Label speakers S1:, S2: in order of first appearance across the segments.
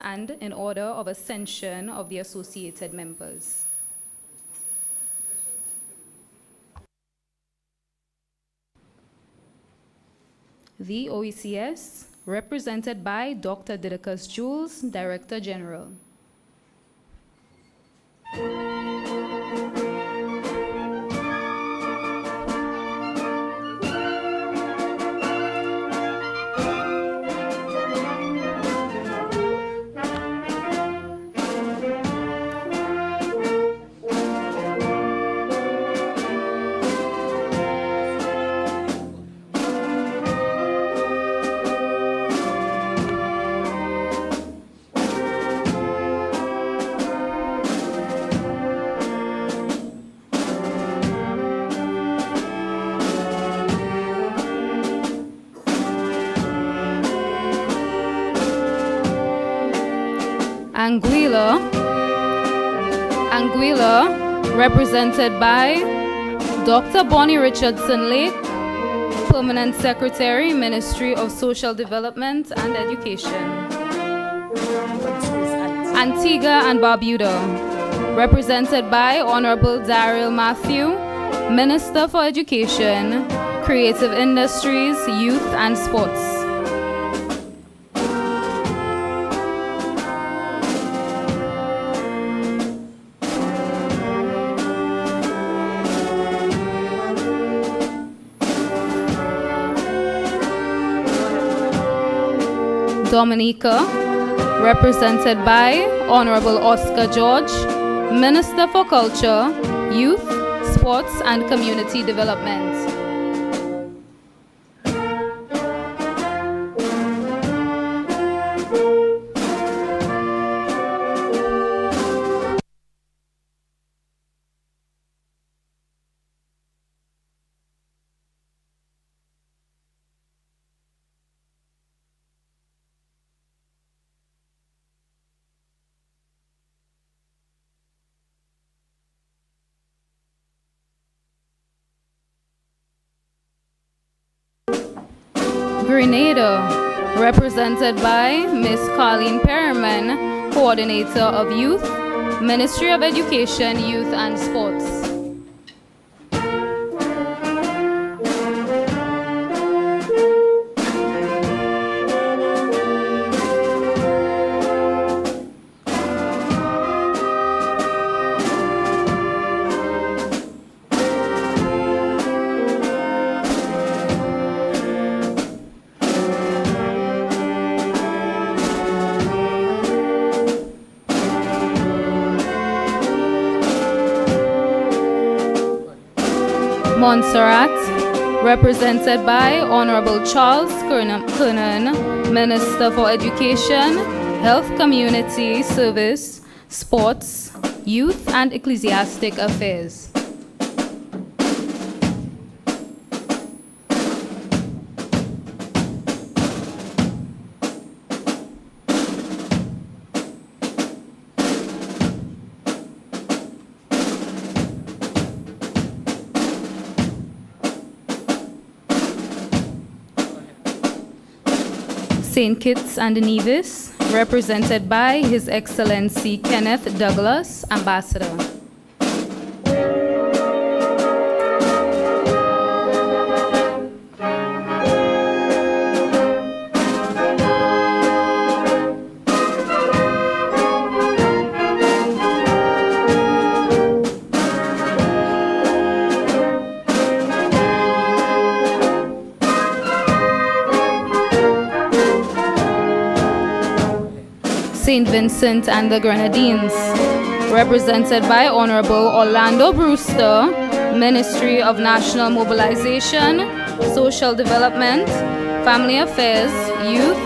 S1: and in order of ascension of the associated members. The OECS, represented by Dr. Didacus Jules, Director General. Anguilla, represented by Dr. Bonnie Richardson Lake, Permanent Secretary, Ministry of Social Development and Education. Antigua and Barbuda, represented by Honorable Daryl Matthew, Minister for Education, Creative Industries, Youth and Sports. Dominica, represented by Honorable Oscar George, Minister for Culture, Youth, Sports and Community Development. Grenada, represented by Ms. Colleen Perriman, Coordinator of Youth, Ministry of Education, Youth and Sports. Montserrat, represented by Honorable Charles Kernan, Minister for Education, Health Community Service, Sports, Youth and Ecclesiastic Affairs. St. Kitts and Nevis, represented by His Excellency Kenneth Douglas, Ambassador. St. Vincent and the Grenadines, represented by Honorable Orlando Brewster, Ministry of National Mobilization, Social Development, Family Affairs, Youth,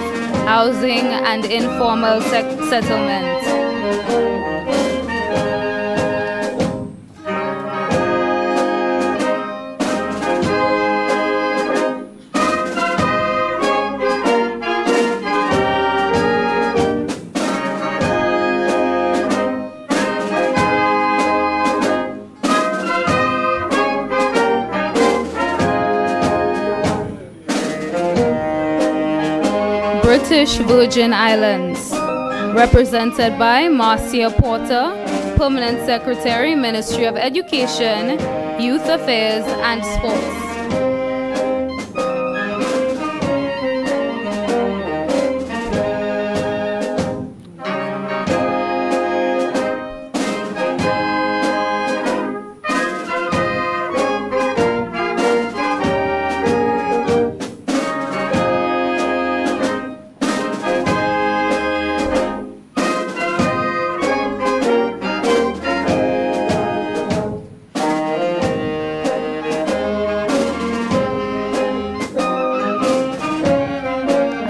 S1: Housing and Informal Settlement. British Virgin Islands, represented by Marcia Porter, Permanent Secretary, Ministry of Education, Youth Affairs and Sports.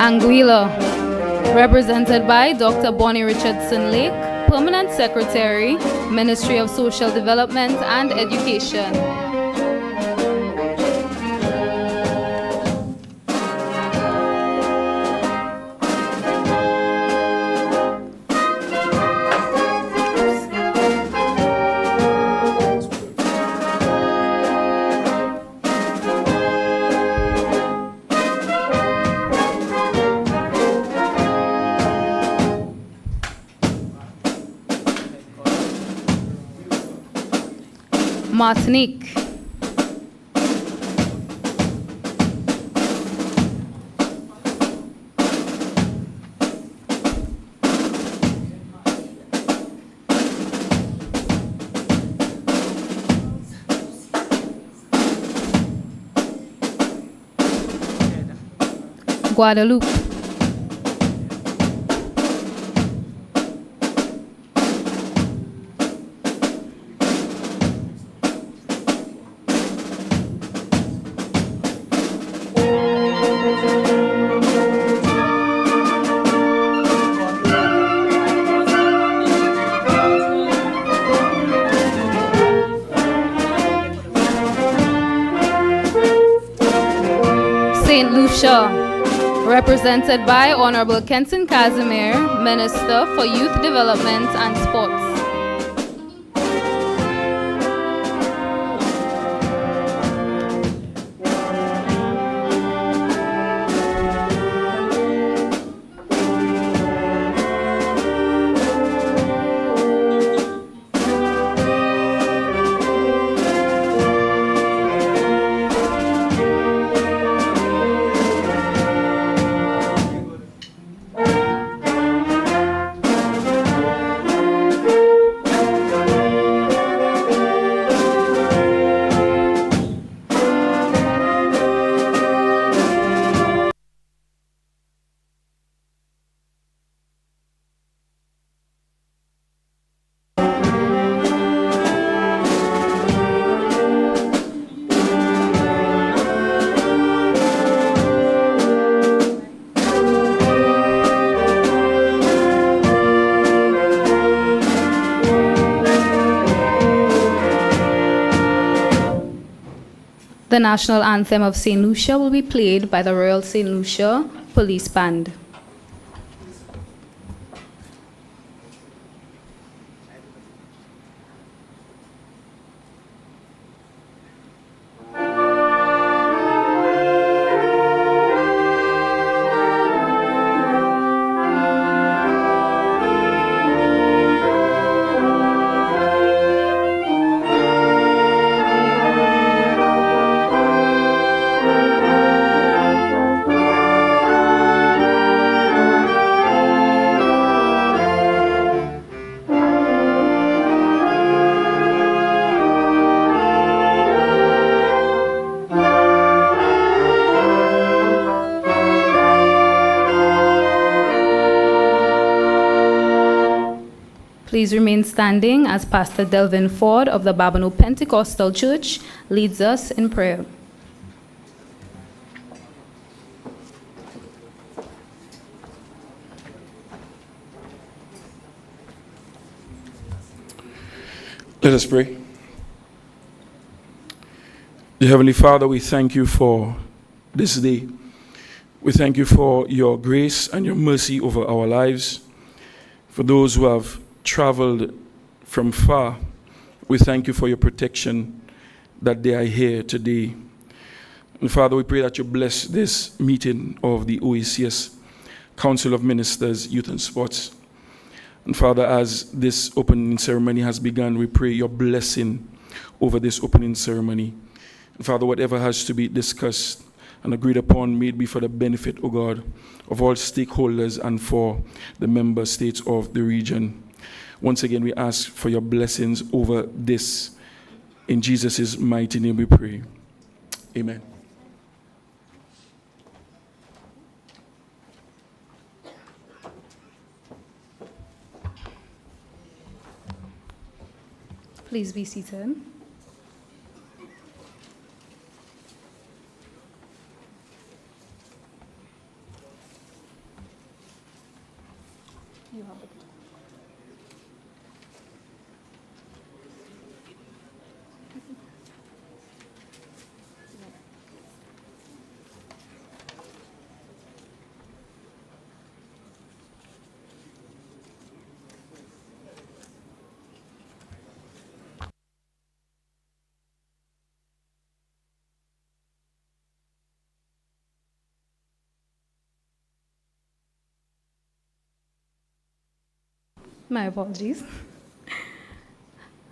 S1: Anguilla, represented by Dr. Bonnie Richardson Lake, Permanent Secretary, Ministry of Social Development and Education. Martinique, Guadeloupe, St. Lucia, represented by Honorable Kenton Casimir, Minister for Youth Development and Sports. The national anthem of St. Lucia will be played by the Royal St. Lucia Police Band. Please remain standing as Pastor Delvin Ford of the Babonneau Pentecostal Church leads us in prayer.
S2: Let us pray. Dear Heavenly Father, we thank you for this day. We thank you for your grace and your mercy over our lives. For those who have traveled from far, we thank you for your protection that they are here today. And Father, we pray that you bless this meeting of the OECS Council of Ministers, Youth and Sports. And Father, as this opening ceremony has begun, we pray your blessing over this opening ceremony. And Father, whatever has to be discussed and agreed upon, may it be for the benefit, O God, of all stakeholders and for the member states of the region. Once again, we ask for your blessings over this. In Jesus' mighty name we pray. Amen.
S1: Please be seated. You have it. My apologies.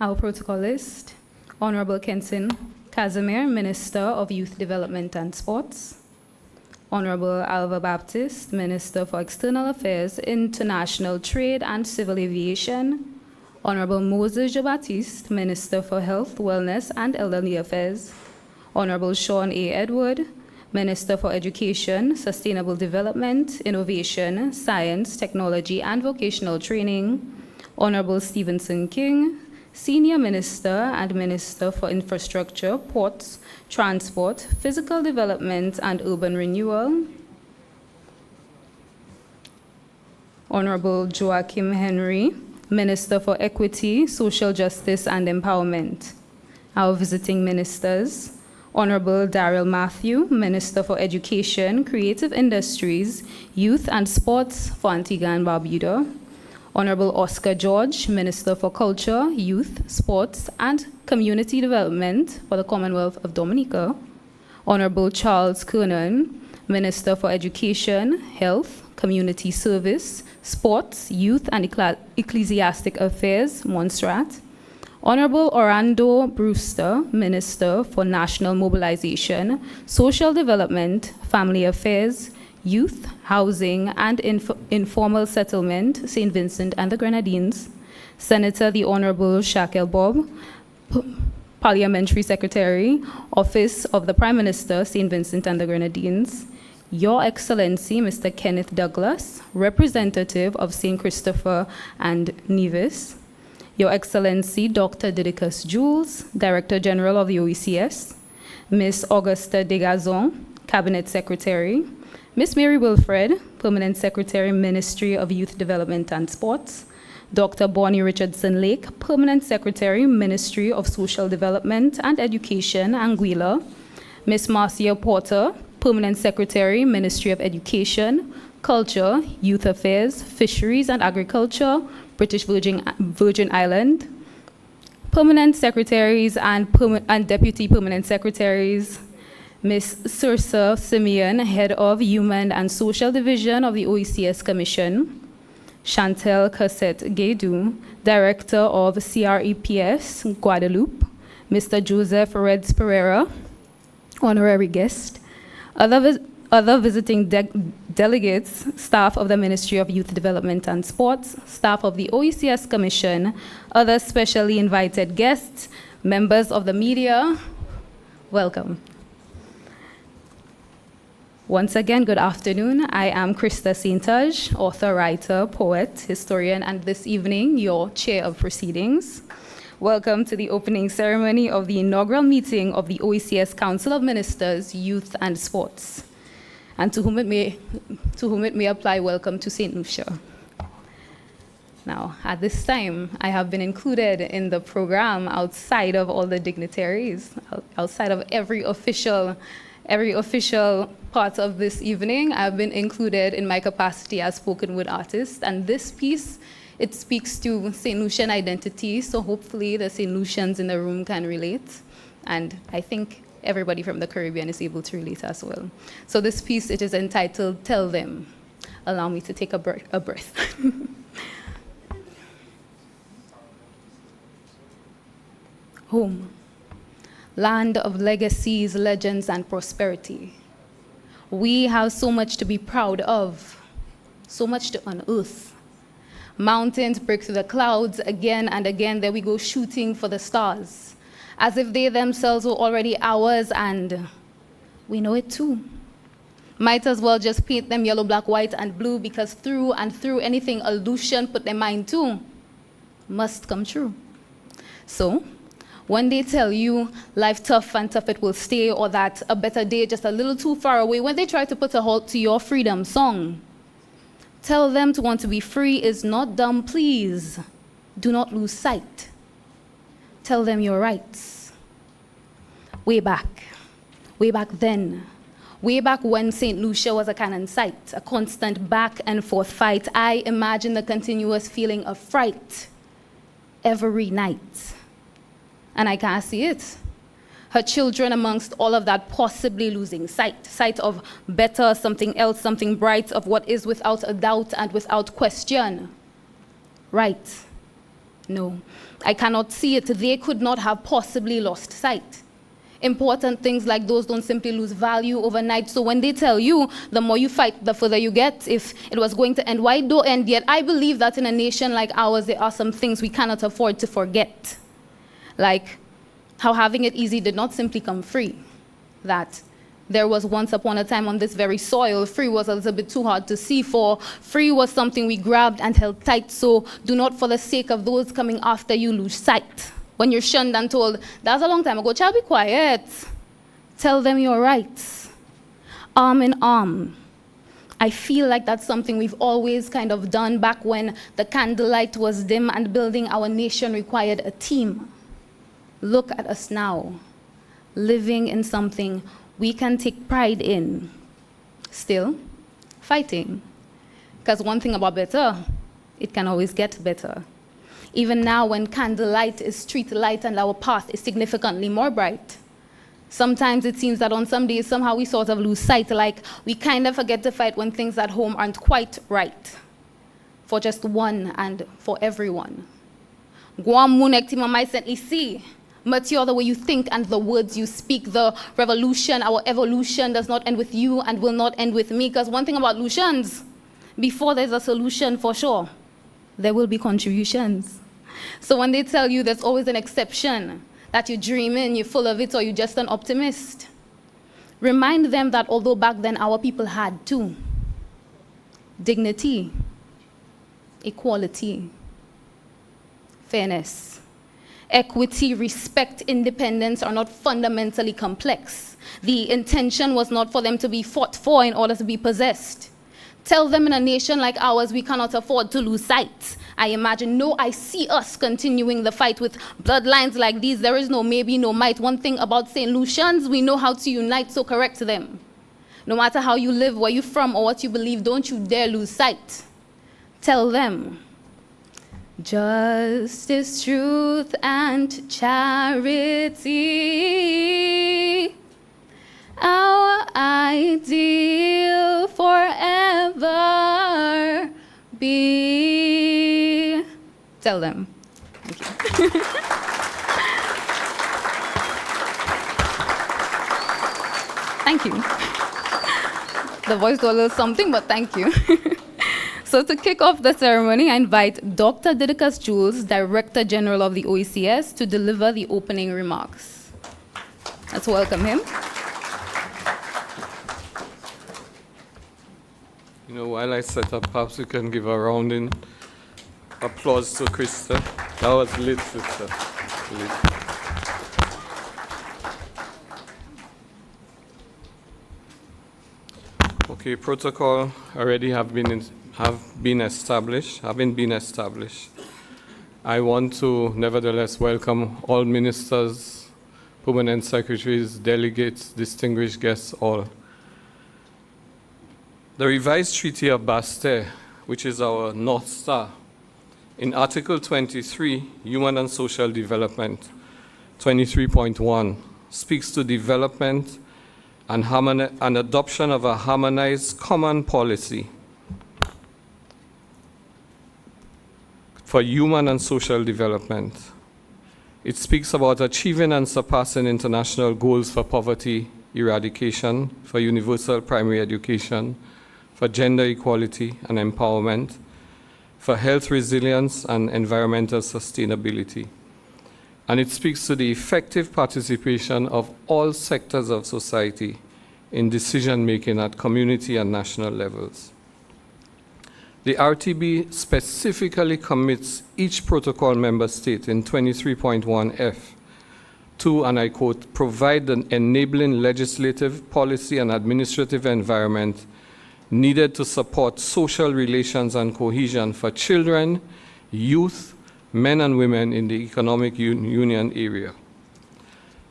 S1: Our protocolist, Honorable Kenson Casimir, Minister of Youth Development and Sports. Honorable Alva Baptist, Minister for External Affairs, International Trade and Civil Aviation. Honorable Moses Jean-Baptiste, Minister for Health, Wellness and Elderly Affairs. Honorable Sean A. Edward, Minister for Education, Sustainable Development, Innovation, Science, Technology and Vocational Training. Honorable Stevenson King, Senior Minister and Minister for Infrastructure, Ports, Transport, Physical Development and Urban Renewal. Honorable Joachim Henry, Minister for Equity, Social Justice and Empowerment. Our visiting ministers, Honorable Daryl Matthew, Minister for Education, Creative Industries, Youth and Sports for Antigua and Barbuda. Honorable Oscar George, Minister for Culture, Youth, Sports and Community Development for the Commonwealth of Dominica. Honorable Charles Kernan, Minister for Education, Health, Community Service, Sports, Youth and Ecclesiastic Affairs, Montserrat. Honorable Orlando Brewster, Minister for National Mobilization, Social Development, Family Affairs, Youth, Housing and Informal Settlement, St. Vincent and the Grenadines. Senator the Honorable Shaquille Bob, Parliamentary Secretary, Office of the Prime Minister, St. Vincent and the Grenadines. Your Excellency, Mr. Kenneth Douglas, Representative of St. Christopher and Nevis. Your Excellency, Dr. Didicus Jules, Director General of the OECS. Ms. Augusta Degazon, Cabinet Secretary. Ms. Mary Wilfred, Permanent Secretary, Ministry of Youth Development and Sports. Dr. Bonnie Richardson Lake, Permanent Secretary, Ministry of Social Development and Education, Anguilla. Ms. Marcia Porter, Permanent Secretary, Ministry of Education, Culture, Youth Affairs, Fisheries and Agriculture, British Virgin Island. Permanent Secretaries and Deputy Permanent Secretaries, Ms. Sursa Simeon, Head of Human and Social Division of the OECS Commission. Chantel Cassette Gaidu, Director of CREPS, Guadeloupe. Mr. Joseph Reds Pereira, Honorary Guest. Other visiting delegates, staff of the Ministry of Youth Development and Sports, staff of the OECS Commission, other specially invited guests, members of the media, welcome. Once again, good afternoon. I am Krista Saintage, author, writer, poet, historian, and this evening, your chair of proceedings. Welcome to the opening ceremony of the inaugural meeting of the OECS Council of Ministers, Youth and Sports. And to whom it may apply, welcome to St. Lucia. Now, at this time, I have been included in the program outside of all the dignitaries, outside of every official part of this evening. I've been included in my capacity as spoken word artist, and this piece, it speaks to St. Lucian identity, so hopefully the St. Lucians in the room can relate, and I think everybody from the Caribbean is able to relate as well. So this piece, it is entitled, Tell Them. Allow me to take a breath. Home. Land of legacies, legends, and prosperity. We have so much to be proud of, so much to unearth. Mountains break through the clouds again and again, there we go shooting for the stars, as if they themselves were already ours, and we know it too. Might as well just paint them yellow, black, white, and blue, because through and through anything illusion put their mind to must come true. So, when they tell you life tough and tough it will stay, or that a better day just a little too far away, when they try to put a halt to your freedom song, tell them to want to be free is not dumb, please. Do not lose sight. Tell them your rights. Way back then, way back when St. Lucia was a cannon site, a constant back and forth fight, I imagine the continuous feeling of fright every night. And I can't see it. Her children amongst all of that possibly losing sight of better, something else, something bright, of what is without a doubt and without question. Right. No, I cannot see it. They could not have possibly lost sight. Important things like those don't simply lose value overnight. So when they tell you, the more you fight, the further you get. If it was going to end, why don't end yet? I believe that in a nation like ours, there are some things we cannot afford to forget. Like how having it easy did not simply come free. That there was once upon a time on this very soil, free was a little bit too hard to see, for free was something we grabbed and held tight. So do not, for the sake of those coming after you, lose sight. When you're shunned and told, that's a long time ago, child, be quiet. Tell them your rights. Arm in arm. I feel like that's something we've always kind of done back when the candlelight was dim and building our nation required a team. Look at us now, living in something we can take pride in. Still, fighting. Because one thing about better, it can always get better. Even now when candlelight is street light and our path is significantly more bright. Sometimes it seems that on some days, somehow we sort of lose sight, like we kind of forget to fight when things at home aren't quite right. For just one and for everyone. Mature the way you think and the words you speak. The revolution, our evolution does not end with you and will not end with me. Because one thing about solutions, before there's a solution for sure, there will be contributions. So when they tell you there's always an exception, that you dream in, you're full of it, or you're just an optimist, remind them that although back then our people had too, dignity, equality, fairness, equity, respect, independence are not fundamentally complex. The intention was not for them to be fought for in order to be possessed. Tell them in a nation like ours, we cannot afford to lose sight. I imagine, no, I see us continuing the fight with bloodlines like these. There is no maybe, no might. One thing about St. Lucians, we know how to unite, so correct them. No matter how you live, where you're from, or what you believe, don't you dare lose sight. Tell them. Justice, truth, and charity, our ideal forever be. Tell them. Thank you. Thank you. The voice got a little something, but thank you. So to kick off the ceremony, I invite Dr. Didicus Jules, Director General of the OECS, to deliver the opening remarks. Let's welcome him.
S3: You know, while I set up, perhaps we can give a rounding applause to Krista. That was lit, sister. Lit. Okay, protocol already have been established. I want to nevertheless welcome all ministers, permanent secretaries, delegates, distinguished guests, all. The revised Treaty of Bastille, which is our North Star, in Article 23, Human and Social Development, 23.1, speaks to development and adoption of a harmonized common policy for human and social development. It speaks about achieving and surpassing international goals for poverty eradication, for universal primary education, for gender equality and empowerment, for health resilience and environmental sustainability. And it speaks to the effective participation of all sectors of society in decision-making at community and national levels. The RTB specifically commits each protocol member state in 23.1F to, and I quote, provide an enabling legislative, policy, and administrative environment needed to support social relations and cohesion for children, youth, men and women in the economic union area.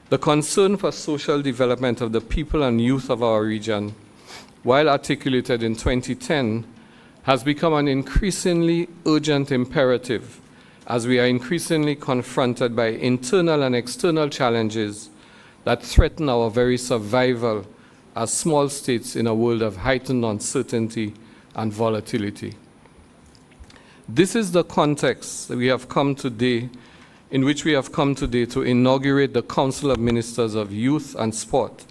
S3: The concern for social development of the people and youth of our region, while articulated in 2010, has become an increasingly urgent imperative as we are increasingly confronted by internal and external challenges that threaten our very survival as small states in a world of heightened uncertainty and volatility. This is the context that we have come today, in which we have come today to inaugurate the Council of Ministers of Youth and Sport,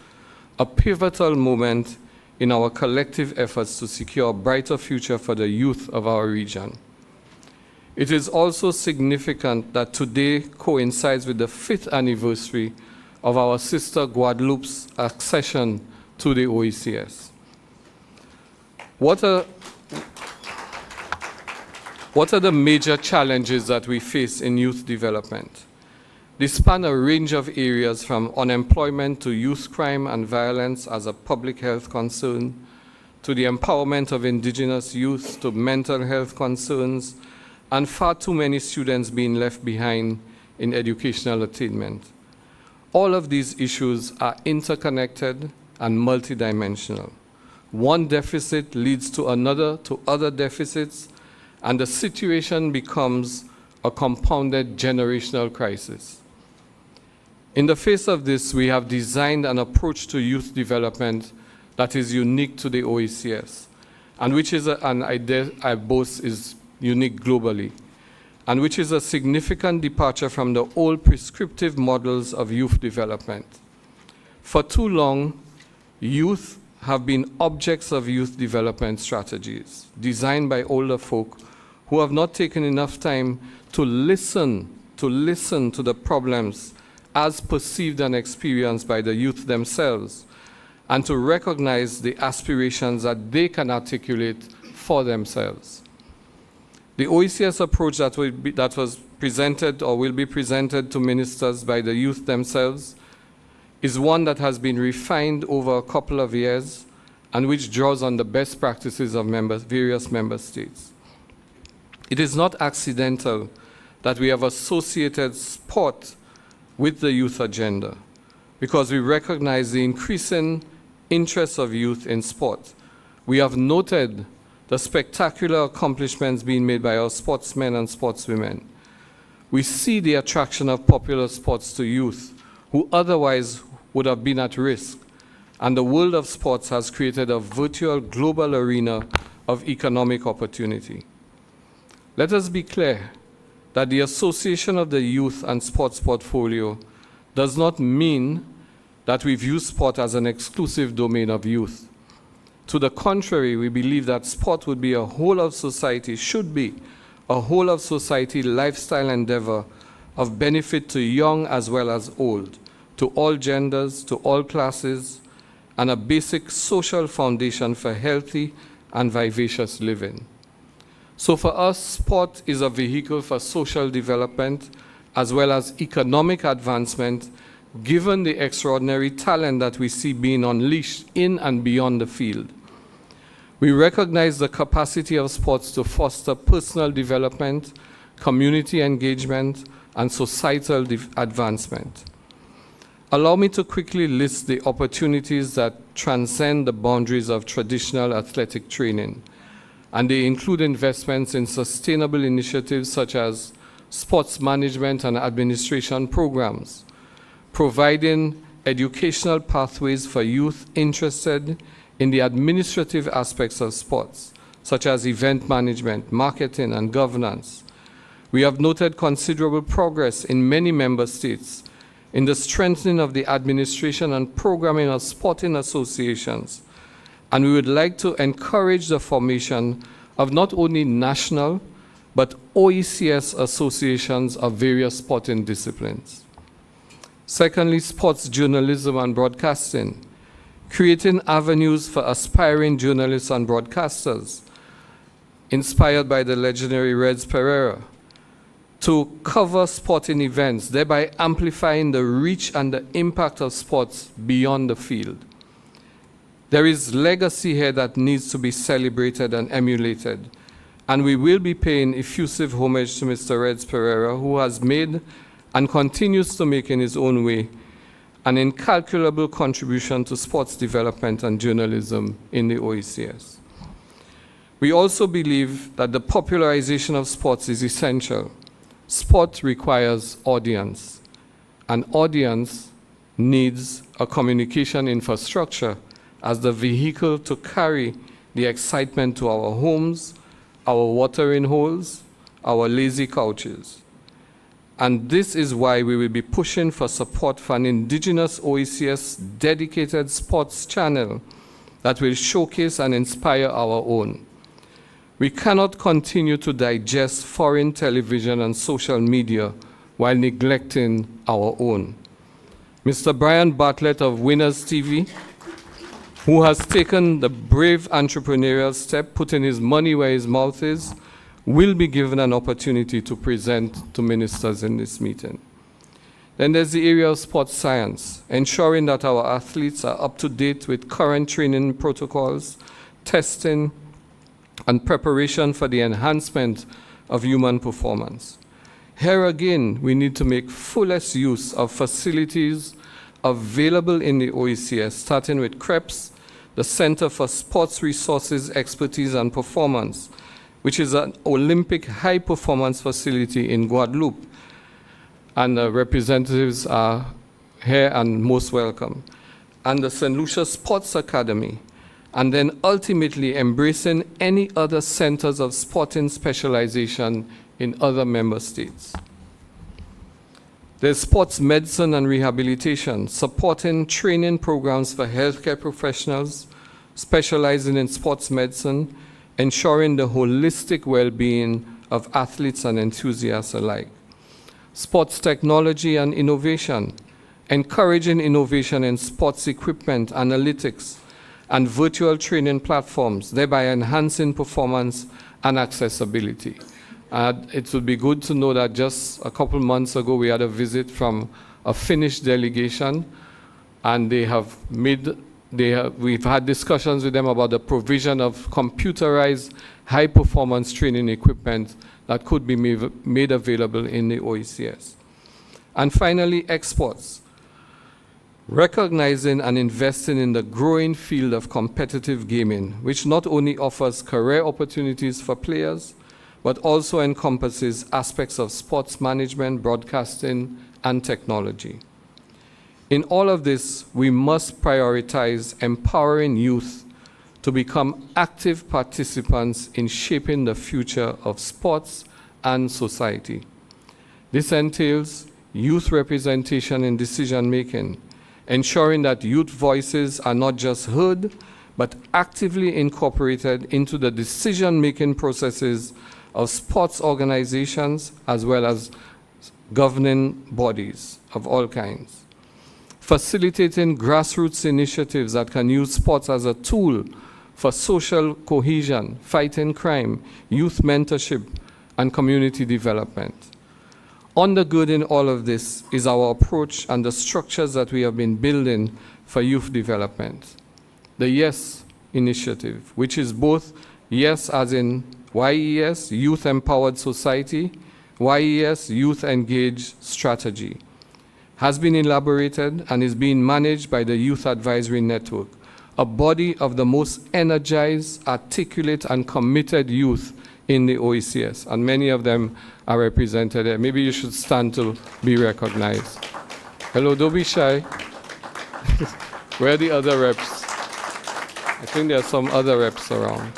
S3: a pivotal moment in our collective efforts to secure a brighter future for the youth of our region. It is also significant that today coincides with the 5th anniversary of our sister Guadeloupe's accession to the OECS. What are the major challenges that we face in youth development? They span a range of areas from unemployment to youth crime and violence as a public health concern, to the empowerment of indigenous youth, to mental health concerns, and far too many students being left behind in educational attainment. All of these issues are interconnected and multidimensional. One deficit leads to another, to other deficits, and the situation becomes a compounded generational crisis. In the face of this, we have designed an approach to youth development that is unique to the OECS, and which is, I boast, is unique globally, and which is a significant departure from the old prescriptive models of youth development. For too long, youth have been objects of youth development strategies designed by older folk who have not taken enough time to listen to the problems as perceived and experienced by the youth themselves, and to recognize the aspirations that they can articulate for themselves. The OECS approach that was presented or will be presented to ministers by the youth themselves is one that has been refined over a couple of years and which draws on the best practices of various member states. It is not accidental that we have associated sport with the youth agenda, because we recognize the increasing interest of youth in sport. We have noted the spectacular accomplishments being made by our sportsmen and sportswomen. We see the attraction of popular sports to youth who otherwise would have been at risk, and the world of sports has created a virtual global arena of economic opportunity. Let us be clear that the association of the youth and sports portfolio does not mean that we view sport as an exclusive domain of youth. To the contrary, we believe that sport would be a whole of society, should be a whole of society lifestyle endeavor of benefit to young as well as old, to all genders, to all classes, and a basic social foundation for healthy and vivacious living. So for us, sport is a vehicle for social development as well as economic advancement, given the extraordinary talent that we see being unleashed in and beyond the field. We recognize the capacity of sports to foster personal development, community engagement, and societal advancement. Allow me to quickly list the opportunities that transcend the boundaries of traditional athletic training, and they include investments in sustainable initiatives such as sports management and administration programs, providing educational pathways for youth interested in the administrative aspects of sports, such as event management, marketing, and governance, We have noted considerable progress in many member states in the strengthening of the administration and programming of sporting associations, and we would like to encourage the formation of not only national, but OECS associations of various sporting disciplines. Secondly, sports journalism and broadcasting, creating avenues for aspiring journalists and broadcasters, inspired by the legendary Reds Pereira, to cover sporting events, thereby amplifying the reach and the impact of sports beyond the field. There is legacy here that needs to be celebrated and emulated, and we will be paying effusive homage to Mr. Reds Pereira, who has made and continues to make in his own way an incalculable contribution to sports development and journalism in the OECS. We also believe that the popularization of sports is essential. Sport requires audience, and audience needs a communication infrastructure as the vehicle to carry the excitement to our homes, our watering holes, our lazy couches. And this is why we will be pushing for support for an indigenous OECS dedicated sports channel that will showcase and inspire our own. We cannot continue to digest foreign television and social media while neglecting our own. Mr. Brian Bartlett of Winners TV, who has taken the brave entrepreneurial step, putting his money where his mouth is, will be given an opportunity to present to ministers in this meeting. Then there's the area of sports science, ensuring that our athletes are up to date with current training protocols, testing, and preparation for the enhancement of human performance. Here again, we need to make fullest use of facilities available in the OECS, starting with CREPS, the Center for Sports Resources, Expertise and Performance, which is an Olympic high-performance facility in Guadeloupe. And the representatives are here and most welcome. And the St. Lucia Sports Academy, and then ultimately embracing any other centers of sporting specialization in other member states. There's sports medicine and rehabilitation, supporting training programs for healthcare professionals specializing in sports medicine, ensuring the holistic well-being of athletes and enthusiasts alike. Sports technology and innovation, encouraging innovation in sports equipment, analytics, and virtual training platforms, thereby enhancing performance and accessibility. It would be good to know that just a couple months ago we had a visit from a Finnish delegation, and we've had discussions with them about the provision of computerized high-performance training equipment that could be made available in the OECS. And finally, exports. Recognizing and investing in the growing field of competitive gaming, which not only offers career opportunities for players, but also encompasses aspects of sports management, broadcasting, and technology. In all of this, we must prioritize empowering youth to become active participants in shaping the future of sports and society. This entails youth representation in decision-making, ensuring that youth voices are not just heard, but actively incorporated into the decision-making processes of sports organizations as well as governing bodies of all kinds. Facilitating grassroots initiatives that can use sports as a tool for social cohesion, fighting crime, youth mentorship, and community development. Undergirding all of this is our approach and the structures that we have been building for youth development. The YES initiative, which is both YES as in YES, Youth Empowered Society, YES, Youth Engaged Strategy, has been elaborated and is being managed by the Youth Advisory Network, a body of the most energized, articulate, and committed youth in the OECS, and many of them are represented there. Maybe you should stand to be recognized. Hello, don't be shy. Where are the other reps? I think there are some other reps around.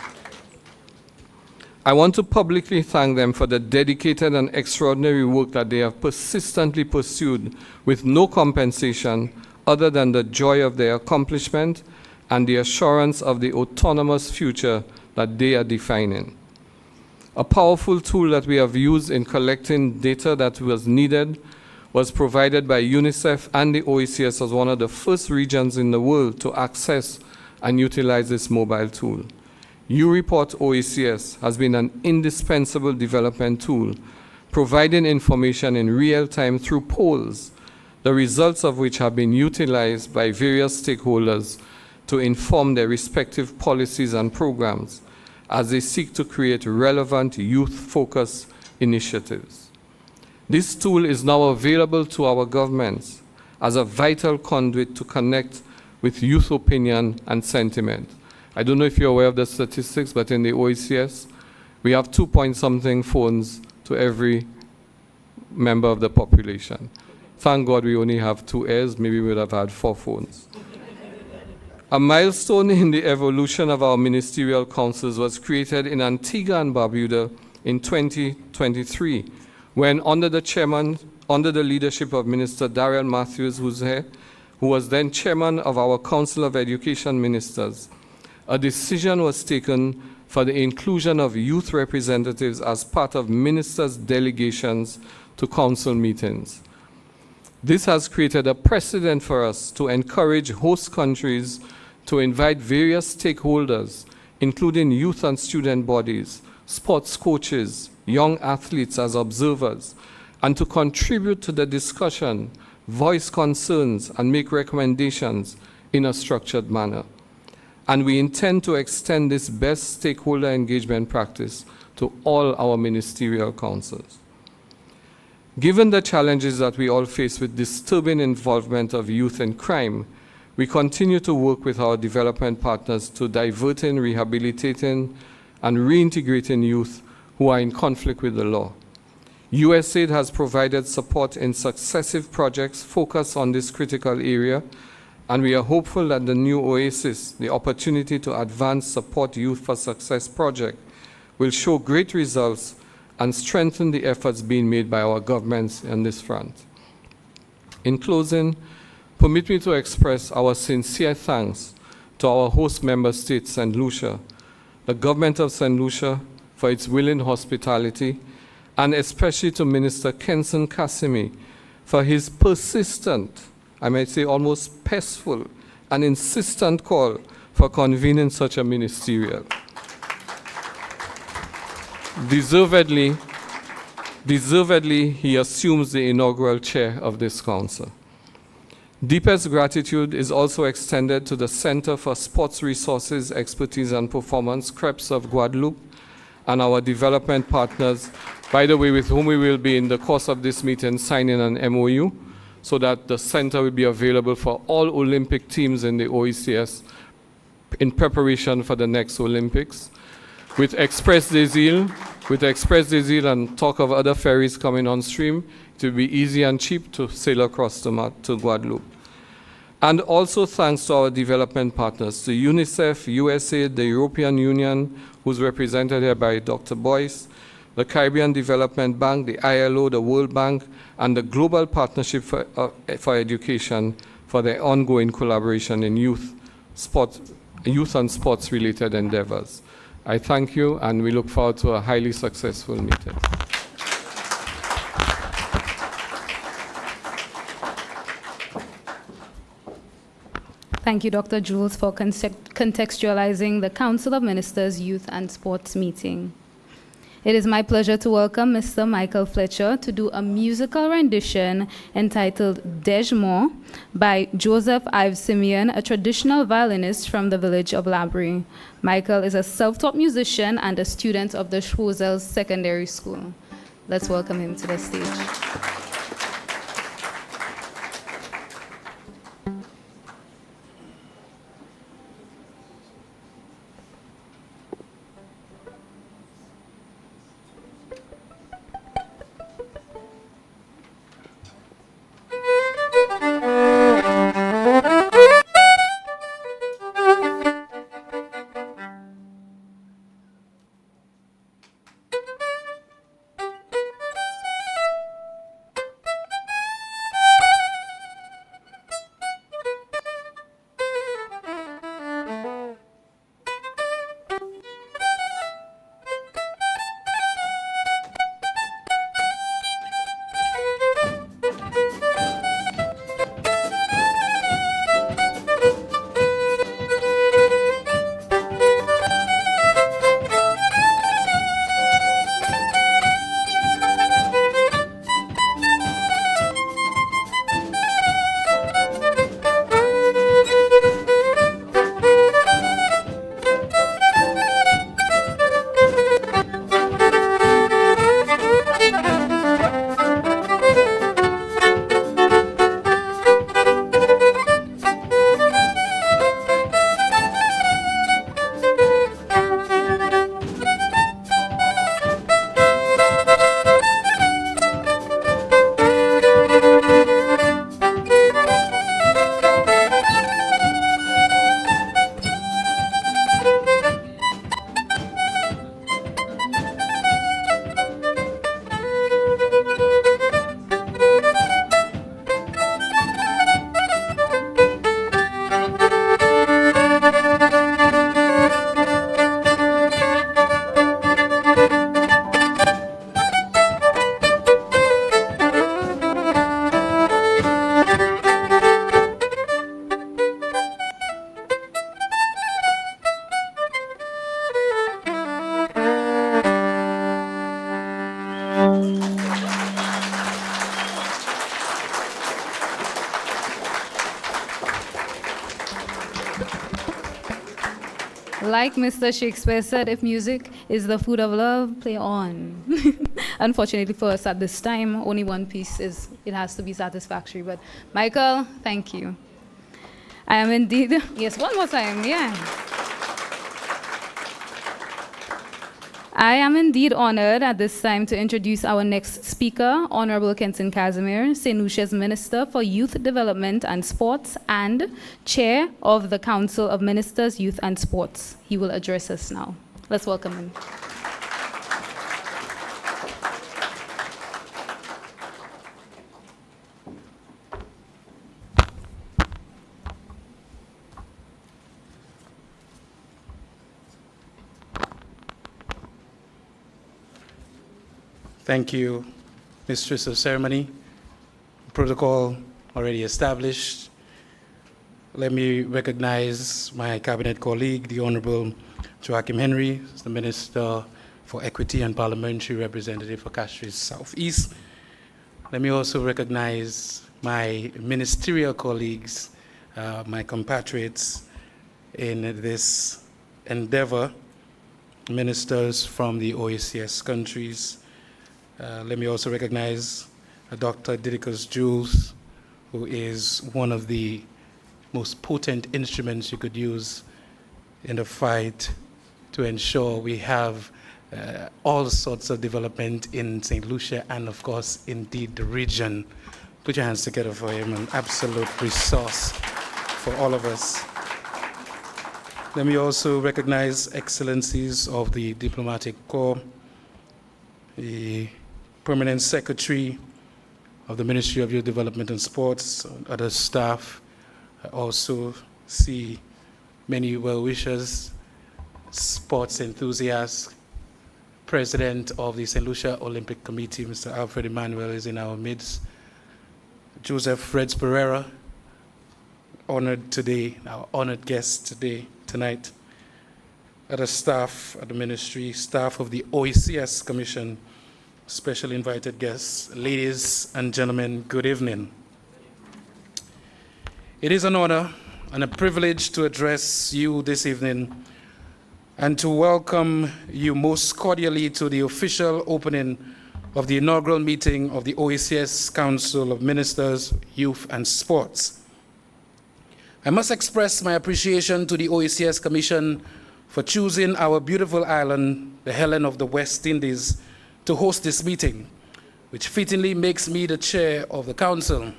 S3: I want to publicly thank them for the dedicated and extraordinary work that they have persistently pursued with no compensation other than the joy of their accomplishment and the assurance of the autonomous future that they are defining. A powerful tool that we have used in collecting data that was needed was provided by UNICEF and the OECS as one of the first regions in the world to access and utilize this mobile tool. U-Report OECS has been an indispensable development tool, providing information in real time through polls, the results of which have been utilized by various stakeholders to inform their respective policies and programs as they seek to create relevant youth-focused initiatives. This tool is now available to our governments as a vital conduit to connect with youth opinion and sentiment. I don't know if you're aware of the statistics, but in the OECS, we have 2-point-something phones to every member of the population. Thank God we only have 2 ears, maybe we would have had 4 phones. A milestone in the evolution of our ministerial councils was created in Antigua and Barbuda in 2023, when under the leadership of Minister Daryl Matthews, who's here, who was then chairman of our Council of Education Ministers, a decision was taken for the inclusion of youth representatives as part of ministers' delegations to council meetings. This has created a precedent for us to encourage host countries to invite various stakeholders, including youth and student bodies, sports coaches, young athletes as observers, and to contribute to the discussion, voice concerns, and make recommendations in a structured manner. And we intend to extend this best stakeholder engagement practice to all our ministerial councils. Given the challenges that we all face with disturbing involvement of youth in crime, we continue to work with our development partners to diverting, rehabilitating, and reintegrating youth who are in conflict with the law. USAID has provided support in successive projects focused on this critical area, and we are hopeful that the new OASIS, the Opportunity to Advance Support Youth for Success project, will show great results and strengthen the efforts being made by our governments on this front. In closing, permit me to express our sincere thanks to our host member state, St. Lucia, the government of St. Lucia for its willing hospitality, and especially to Minister Kenson Kasimi for his persistent, I might say almost pestful and insistent call for convening such a ministerial. Deservedly, he assumes the inaugural chair of this council. Deepest gratitude is also extended to the Center for Sports Resources, Expertise and Performance, CREPS of Guadeloupe, and our development partners, by the way, with whom we will be in the course of this meeting signing an MOU so that the center will be available for all Olympic teams in the OECS in preparation for the next Olympics. With Express des Îles and talk of other ferries coming on stream, it will be easy and cheap to sail across to Guadeloupe. And also thanks to our development partners, to UNICEF, USAID, the European Union, who's represented here by Dr. Boyce, the Caribbean Development Bank, the ILO, the World Bank, and the Global Partnership for Education for their ongoing collaboration in youth and sports-related endeavors. I thank you, and we look forward to a highly successful meeting.
S1: Thank you, Dr. Jules, for contextualizing the Council of Ministers Youth and Sports meeting. It is my pleasure to welcome Mr. Michael Fletcher to do a musical rendition entitled Dejmo by Joseph Ives Simeon, a traditional violinist from the village of Labrie. Michael is a self-taught musician and a student of the Schwozels Secondary School. Let's welcome him to the stage. like Mr. Shakespeare said, if music is the food of love, play on. Unfortunately for us at this time, only one piece it has to be satisfactory. But Michael, thank you. I am indeed, yes, one more time, yeah. I am indeed honored at this time to introduce our next speaker, Honorable Kenton Casimir, St. Lucia's Minister for Youth Development and Sports and Chair of the Council of Ministers, Youth and Sports. He will address us now. Let's welcome him.
S4: Thank you, Mistress of Ceremony. Protocol already established. Let me recognize my cabinet colleague, the Honorable Joachim Henry, the Minister for Equity and Parliamentary Representative for Castries Southeast. Let me also recognize my ministerial colleagues, my compatriots in this endeavor, ministers from the OECS countries. Let me also recognize Dr. Didicus Jules, who is one of the most potent instruments you could use in the fight to ensure we have all sorts of development in St. Lucia and, of course, indeed the region. Put your hands together for him, an absolute resource for all of us. Let me also recognize excellencies of the Diplomatic Corps, the Permanent Secretary of the Ministry of Youth Development and Sports, other staff. I also see many well-wishers, sports enthusiasts. President of the St. Lucia Olympic Committee, Mr. Alfred Emmanuel, is in our midst. Joseph Reds Pereira, honored today, our honored guest tonight. Other staff at the ministry, staff of the OECS Commission, special invited guests, ladies and gentlemen, good evening. It is an honor and a privilege to address you this evening and to welcome you most cordially to the official opening of the inaugural meeting of the OECS Council of Ministers, Youth and Sports. I must express my appreciation to the OECS Commission for choosing our beautiful island, the Helen of the West Indies, to host this meeting, which fittingly makes me the chair of the council.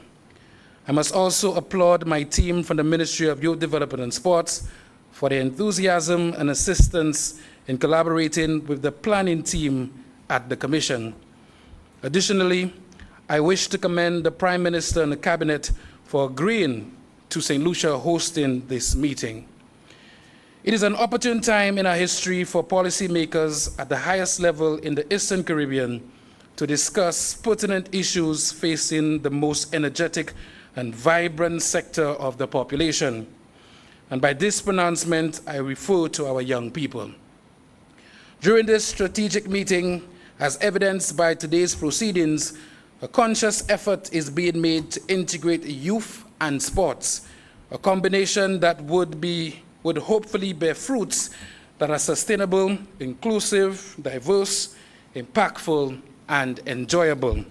S4: I must also applaud my team from the Ministry of Youth Development and Sports for their enthusiasm and assistance in collaborating with the planning team at the Commission. Additionally, I wish to commend the Prime Minister and the Cabinet for agreeing to St. Lucia hosting this meeting. It is an opportune time in our history for policymakers at the highest level in the Eastern Caribbean to discuss pertinent issues facing the most energetic and vibrant sector of the population. And by this pronouncement, I refer to our young people. During this strategic meeting, as evidenced by today's proceedings, a conscious effort is being made to integrate youth and sports, a combination that would hopefully bear fruits that are sustainable, inclusive, diverse, impactful, and enjoyable.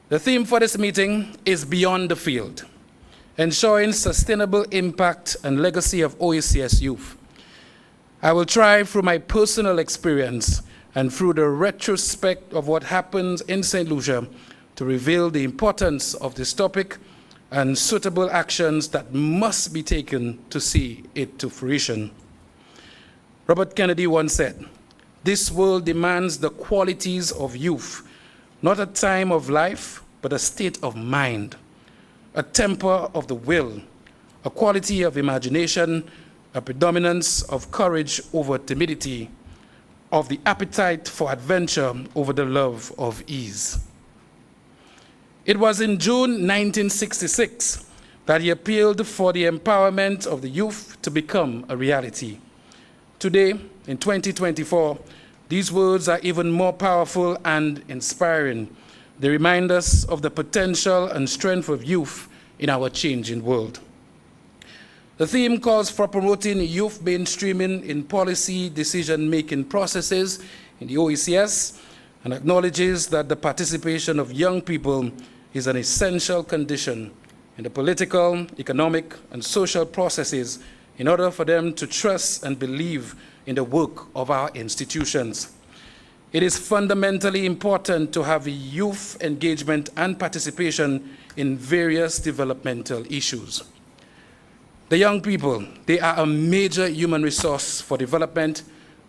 S4: The theme for this meeting is Beyond the Field, ensuring sustainable impact and legacy of OECS youth. I will try through my personal experience and through the retrospect of what happens in St. Lucia to reveal the importance of this topic and suitable actions that must be taken to see it to fruition. Robert Kennedy once said, "This world demands the qualities of youth, not a time of life, but a state of mind, a temper of the will, a quality of imagination, a predominance of courage over timidity, of the appetite for adventure over the love of ease." It was in June 1966 that he appealed for the empowerment of the youth to become a reality. Today, in 2024, these words are even more powerful and inspiring. They remind us of the potential and strength of youth in our changing world. The theme calls for promoting youth mainstreaming in policy decision-making processes in the OECS and acknowledges that the participation of young people is an essential condition in the political, economic, and social processes in order for them to trust and believe in the work of our institutions. It is fundamentally important to have youth engagement and participation in various developmental issues. The young people, they are a major human resource for development.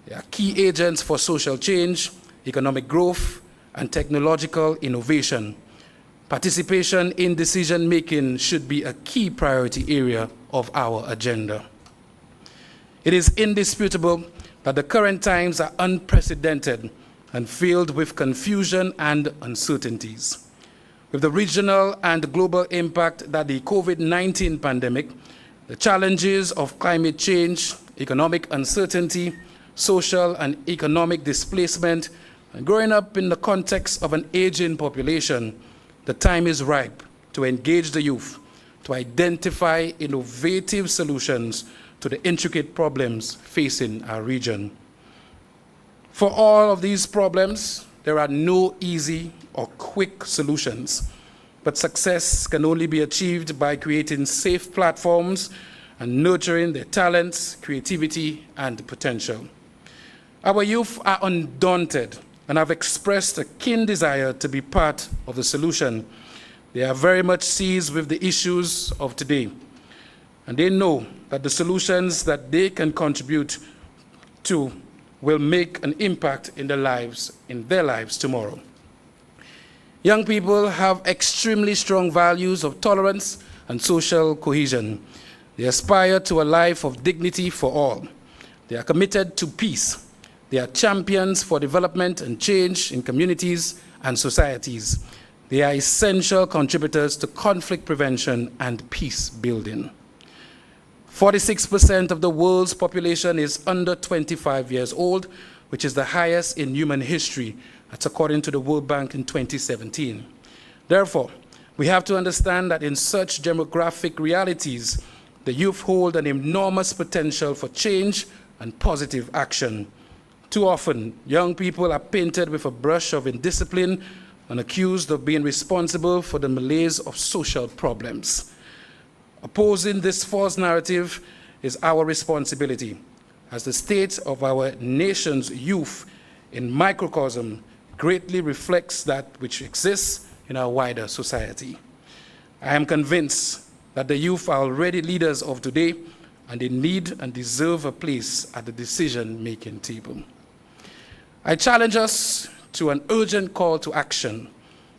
S4: They are key agents for social change, economic growth, and technological innovation. Participation in decision-making should be a key priority area of our agenda. It is indisputable that the current times are unprecedented and filled with confusion and uncertainties. With the regional and global impact that the COVID-19 pandemic, the challenges of climate change, economic uncertainty, social and economic displacement, and growing up in the context of an aging population, the time is ripe to engage the youth, to identify innovative solutions to the intricate problems facing our region. For all of these problems, there are no easy or quick solutions, but success can only be achieved by creating safe platforms and nurturing their talents, creativity, and potential. Our youth are undaunted and have expressed a keen desire to be part of the solution. They are very much seized with the issues of today, and they know that the solutions that they can contribute to will make an impact in their lives tomorrow. Young people have extremely strong values of tolerance and social cohesion. They aspire to a life of dignity for all. They are committed to peace. They are champions for development and change in communities and societies. They are essential contributors to conflict prevention and peace building. 46% of the world's population is under 25 years old, which is the highest in human history. That's according to the World Bank in 2017. Therefore, we have to understand that in such demographic realities, the youth hold an enormous potential for change and positive action. Too often, young people are painted with a brush of indiscipline and accused of being responsible for the malaise of social problems. Opposing this false narrative is our responsibility, as the state of our nation's youth in microcosm greatly reflects that which exists in our wider society. I am convinced that the youth are already leaders of today, and they need and deserve a place at the decision-making table. I challenge us to an urgent call to action,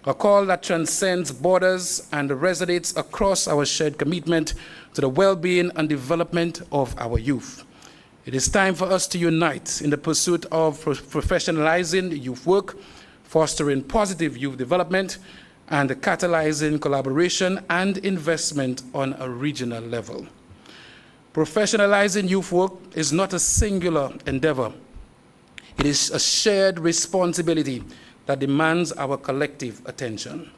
S4: a call that transcends borders and resonates across our shared commitment to the well-being and development of our youth. It is time for us to unite in the pursuit of professionalizing youth work, fostering positive youth development, and catalyzing collaboration and investment on a regional level. Professionalizing youth work is not a singular endeavor. It is a shared responsibility that demands our collective attention.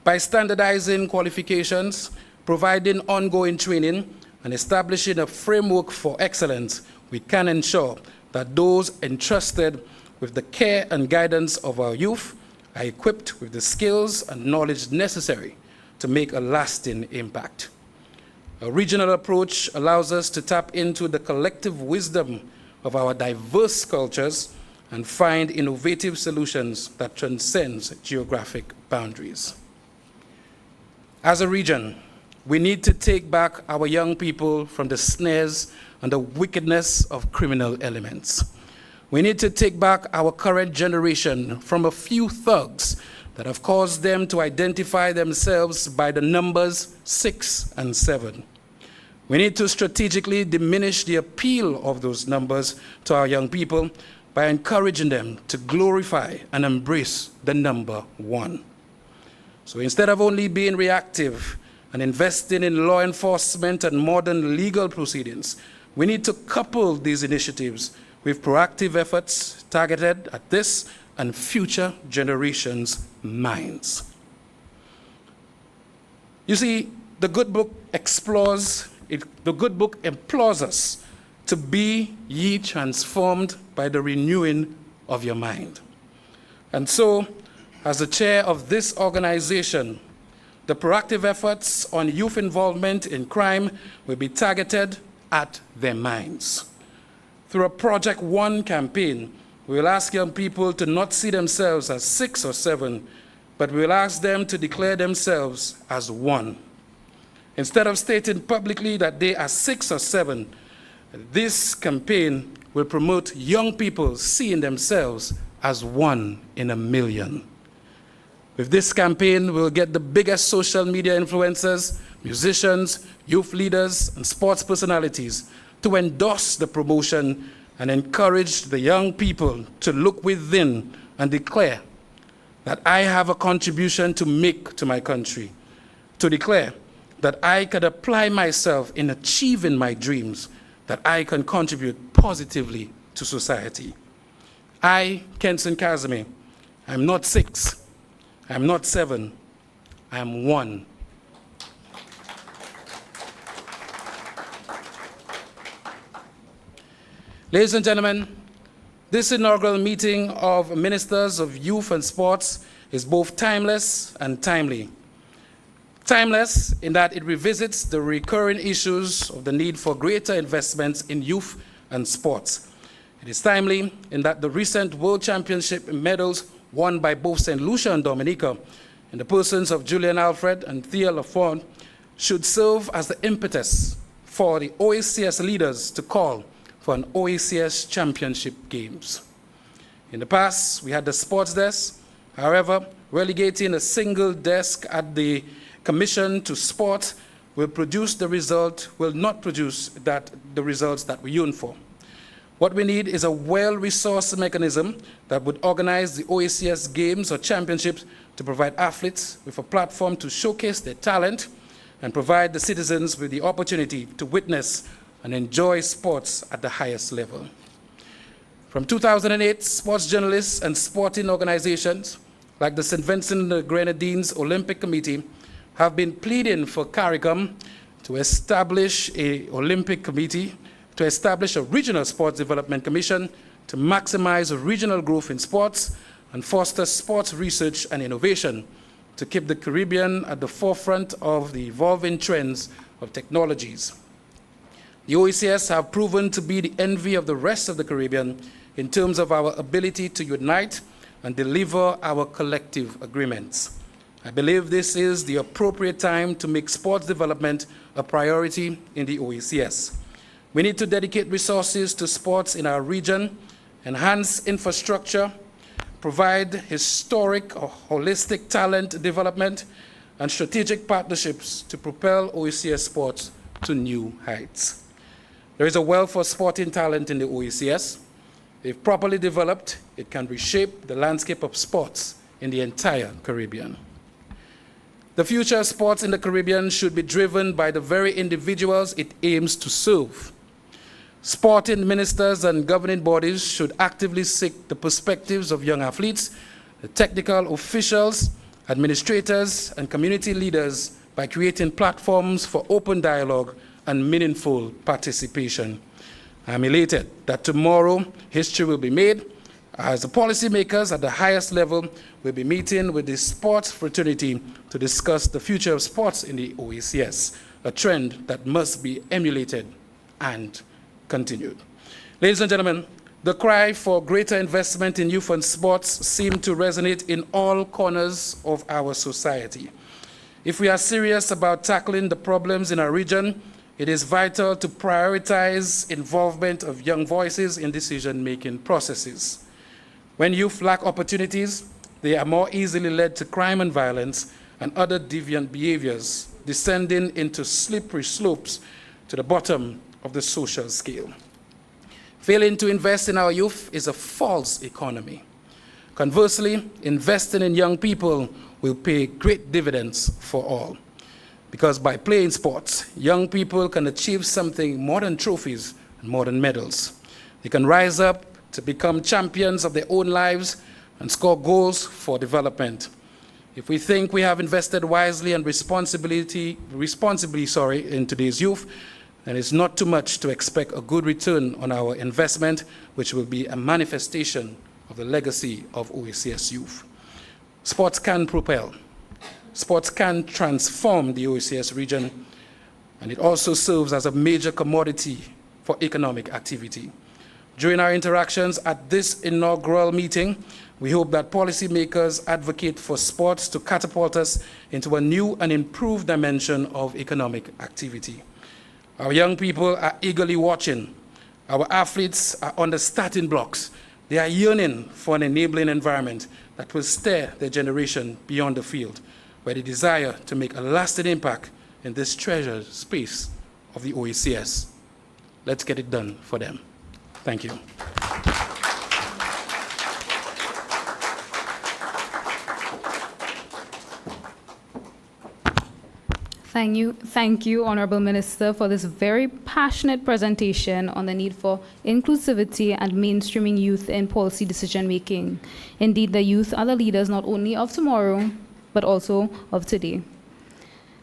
S4: By standardizing qualifications, providing ongoing training, and establishing a framework for excellence, we can ensure that those entrusted with the care and guidance of our youth are equipped with the skills and knowledge necessary to make a lasting impact. A regional approach allows us to tap into the collective wisdom of our diverse cultures and find innovative solutions that transcend geographic boundaries. As a region, we need to take back our young people from the snares and the wickedness of criminal elements. We need to take back our current generation from a few thugs that have caused them to identify themselves by the numbers 6 and 7. We need to strategically diminish the appeal of those numbers to our young people by encouraging them to glorify and embrace the number 1. So instead of only being reactive and investing in law enforcement and modern legal proceedings, we need to couple these initiatives with proactive efforts targeted at this and future generations' minds. You see, the good book explores the good book implores us to be ye transformed by the renewing of your mind. And so, as the chair of this organization, the proactive efforts on youth involvement in crime will be targeted at their minds. Through a Project One campaign, we will ask young people to not see themselves as 6 or 7, but we will ask them to declare themselves as 1. Instead of stating publicly that they are 6 or 7, this campaign will promote young people seeing themselves as 1 in a million. With this campaign, we'll get the biggest social media influencers, musicians, youth leaders, and sports personalities to endorse the promotion and encourage the young people to look within and declare that I have a contribution to make to my country, to declare that I can apply myself in achieving my dreams, that I can contribute positively to society. I, Kenson Kazime, I'm not 6, I'm not 7, I'm 1. Ladies and gentlemen, this inaugural meeting of Ministers of Youth and Sports is both timeless and timely. Timeless in that it revisits the recurring issues of the need for greater investments in youth and sports. It is timely in that the recent World Championship medals won by both St. Lucia and Dominica, in the persons of Julian Alfred and Thea Lafont, should serve as the impetus for the OECS leaders to call for an OECS Championship Games. In the past, we had the sports desk. However, relegating a single desk at the Commission to sport will not produce the results that we yearn for. What we need is a well-resourced mechanism that would organize the OECS Games or Championships to provide athletes with a platform to showcase their talent and provide the citizens with the opportunity to witness and enjoy sports at the highest level. From 2008, sports journalists and sporting organizations like the St. Vincent and the Grenadines Olympic Committee have been pleading for CARICOM to establish a Olympic committee, to establish a regional sports development commission to maximize regional growth in sports and foster sports research and innovation, to keep the Caribbean at the forefront of the evolving trends of technologies. The OECS have proven to be the envy of the rest of the Caribbean in terms of our ability to unite and deliver our collective agreements. I believe this is the appropriate time to make sports development a priority in the OECS. We need to dedicate resources to sports in our region, enhance infrastructure, provide historic or holistic talent development, and strategic partnerships to propel OECS sports to new heights. There is a wealth of sporting talent in the OECS. If properly developed, it can reshape the landscape of sports in the entire Caribbean. The future of sports in the Caribbean should be driven by the very individuals it aims to serve. Sporting ministers and governing bodies should actively seek the perspectives of young athletes, the technical officials, administrators, and community leaders by creating platforms for open dialogue and meaningful participation. I'm elated that tomorrow history will be made as the policymakers at the highest level will be meeting with the sports fraternity to discuss the future of sports in the OECS, a trend that must be emulated and continued. Ladies and gentlemen, the cry for greater investment in youth and sports seems to resonate in all corners of our society. If we are serious about tackling the problems in our region, it is vital to prioritize involvement of young voices in decision-making processes. When youth lack opportunities, they are more easily led to crime and violence and other deviant behaviors, descending into slippery slopes to the bottom of the social scale. Failing to invest in our youth is a false economy. Conversely, investing in young people will pay great dividends for all. Because by playing sports, young people can achieve something more than trophies and more than medals. They can rise up to become champions of their own lives and score goals for development. If we think we have invested wisely and responsibly in today's youth, and it's not too much to expect a good return on our investment, which will be a manifestation of the legacy of OECS youth. Sports can propel. Sports can transform the OECS region, and it also serves as a major commodity for economic activity. During our interactions at this inaugural meeting, we hope that policymakers advocate for sports to catapult us into a new and improved dimension of economic activity. Our young people are eagerly watching. Our athletes are on the starting blocks. They are yearning for an enabling environment that will steer their generation beyond the field, where they desire to make a lasting impact in this treasured space of the OECS. Let's get it done for them. Thank you.
S1: Thank you, Honorable Minister, for this very passionate presentation on the need for inclusivity and mainstreaming youth in policy decision-making. Indeed, the youth are the leaders not only of tomorrow, but also of today.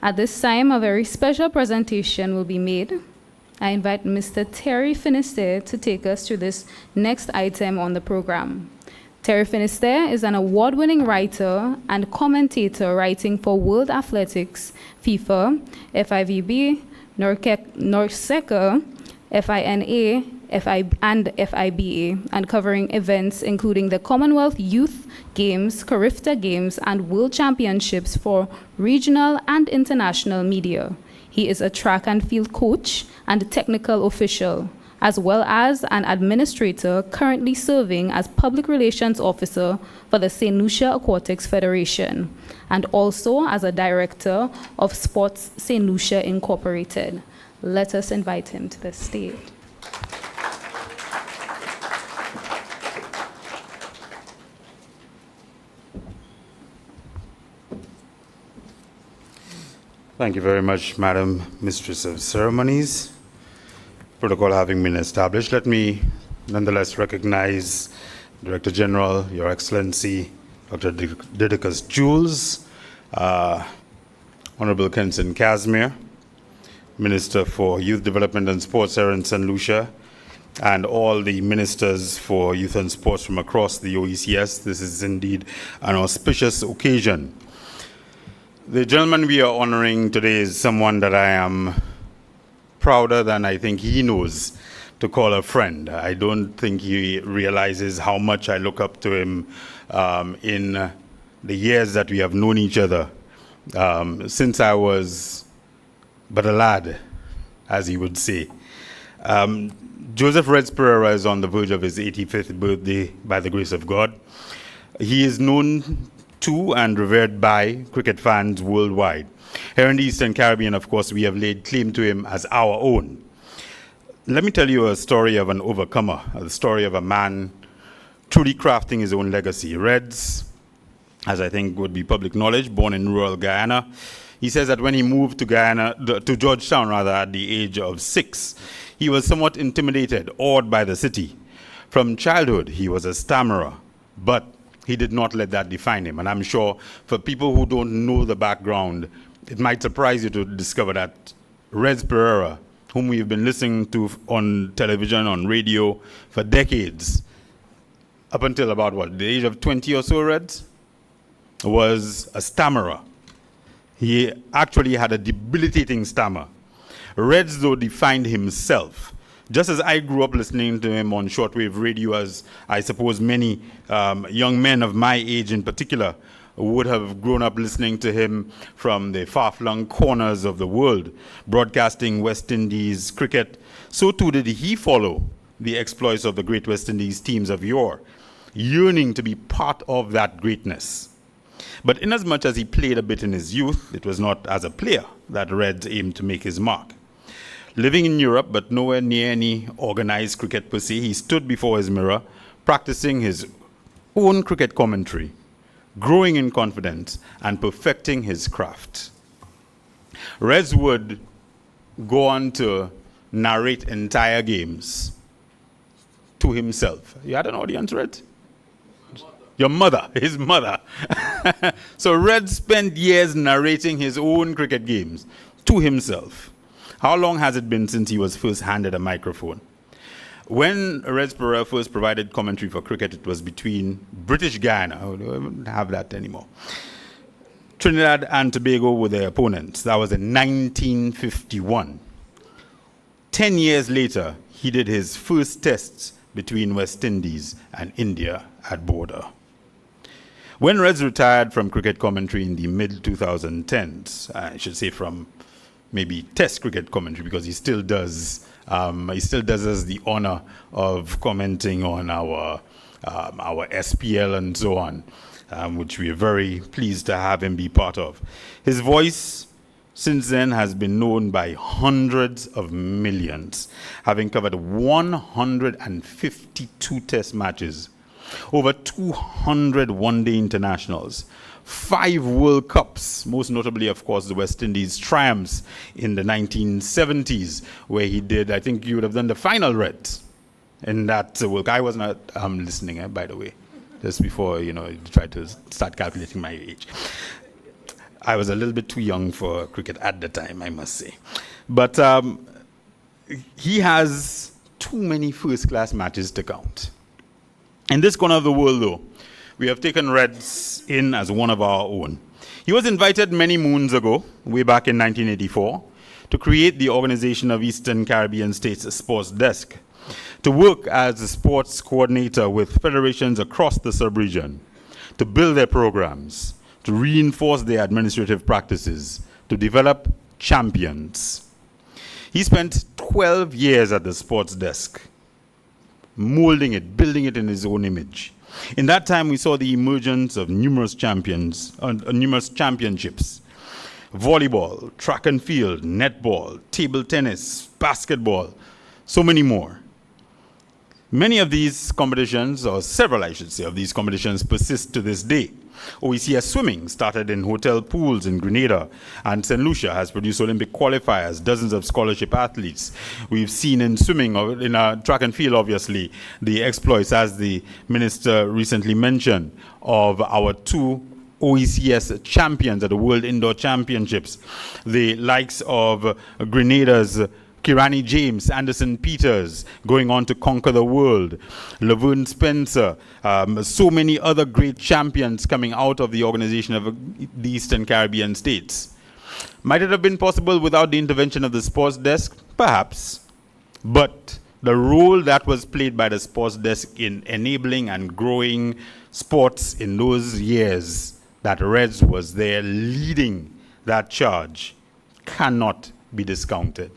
S1: At this time, a very special presentation will be made. I invite Mr. Terry Finisterre to take us through this next item on the program. Terry Finisterre is an award-winning writer and commentator writing for World Athletics, FIFA, FIVB, NORCECA, FINA, and FIBA, and covering events including the Commonwealth Youth Games, Carifta Games, and World Championships for regional and international media. He is a track and field coach and technical official, as well as an administrator currently serving as public relations officer for the St. Lucia Aquatics Federation, and also as a director of Sports St. Lucia Incorporated. Let us invite him to the stage.
S5: Thank you very much, Madam Mistress of Ceremonies. Protocol having been established, let me nonetheless recognize Director General, Your Excellency, Dr. Didicus Jules, Honorable Kenson Casimir, Minister for Youth Development and Sports here in St. Lucia, and all the ministers for youth and sports from across the OECS. This is indeed an auspicious occasion. The gentleman we are honoring today is someone that I am prouder than I think he knows to call a friend. I don't think he realizes how much I look up to him in the years that we have known each other, since I was but a lad, as he would say. Joseph Reds Pereira is on the verge of his 85th birthday by the grace of God. He is known to and revered by cricket fans worldwide. Here in the Eastern Caribbean, of course, we have laid claim to him as our own. Let me tell you a story of an overcomer, the story of a man truly crafting his own legacy. Reds, as I think would be public knowledge, born in rural Guyana. He says that when he moved to Georgetown at the age of 6, he was somewhat intimidated, awed by the city. From childhood, he was a stammerer, but he did not let that define him. And I'm sure for people who don't know the background, it might surprise you to discover that Reds Pereira, whom we've been listening to on television, on radio for decades, up until about the age of 20 or so, Reds, was a stammerer. He actually had a debilitating stammer. Reds, though, defined himself. Just as I grew up listening to him on shortwave radio, as I suppose many young men of my age in particular would have grown up listening to him from the far-flung corners of the world, broadcasting West Indies cricket, so too did he follow the exploits of the great West Indies teams of yore, yearning to be part of that greatness. But inasmuch as he played a bit in his youth, it was not as a player that Reds aimed to make his mark. Living in Europe, but nowhere near any organized cricket per se, he stood before his mirror, practicing his own cricket commentary, growing in confidence, and perfecting his craft. Reds would go on to narrate entire games to himself. You had an audience, Red? Your mother, his mother. So Red spent years narrating his own cricket games to himself. How long has it been since he was first handed a microphone? When Reds Pereira first provided commentary for cricket, it was between British Guyana, we don't have that anymore, Trinidad and Tobago were their opponents. That was in 1951. 10 years later, he did his first tests between West Indies and India at border. When Reds retired from cricket commentary in the mid-2010s, I should say from maybe test cricket commentary, because he still does us the honor of commenting on our SPL and so on, which we are very pleased to have him be part of. His voice since then has been known by hundreds of millions, having covered 152 test matches, over 200 one-day internationals, 5 World Cups, most notably, of course, the West Indies triumphs in the 1970s, where he did, I think you would have done the final Reds in that World Cup. I was not listening, by the way, just before, you tried to start calculating my age. I was a little bit too young for cricket at the time, I must say. But he has too many first-class matches to count. In this corner of the world, though, we have taken Reds in as one of our own. He was invited many moons ago, way back in 1984, to create the Organization of Eastern Caribbean States Sports Desk, to work as a sports coordinator with federations across the sub-region, to build their programs, to reinforce their administrative practices, to develop champions. He spent 12 years at the sports desk, molding it, building it in his own image. In that time, we saw the emergence of numerous championships: volleyball, track and field, netball, table tennis, basketball, so many more. Many of these competitions, or several, I should say, of these competitions persist to this day. OECS swimming started in hotel pools in Grenada, and St. Lucia has produced Olympic qualifiers, dozens of scholarship athletes. We've seen in swimming, or in track and field, obviously, the exploits, as the minister recently mentioned, of our 2 OECS champions at the World Indoor Championships, the likes of Grenada's Kirani James, Anderson Peters, going on to conquer the world, Laverne Spencer, so many other great champions coming out of the Organization of the Eastern Caribbean States. Might it have been possible without the intervention of the sports desk? Perhaps. But the role that was played by the sports desk in enabling and growing sports in those years that Reds was there leading that charge cannot be discounted.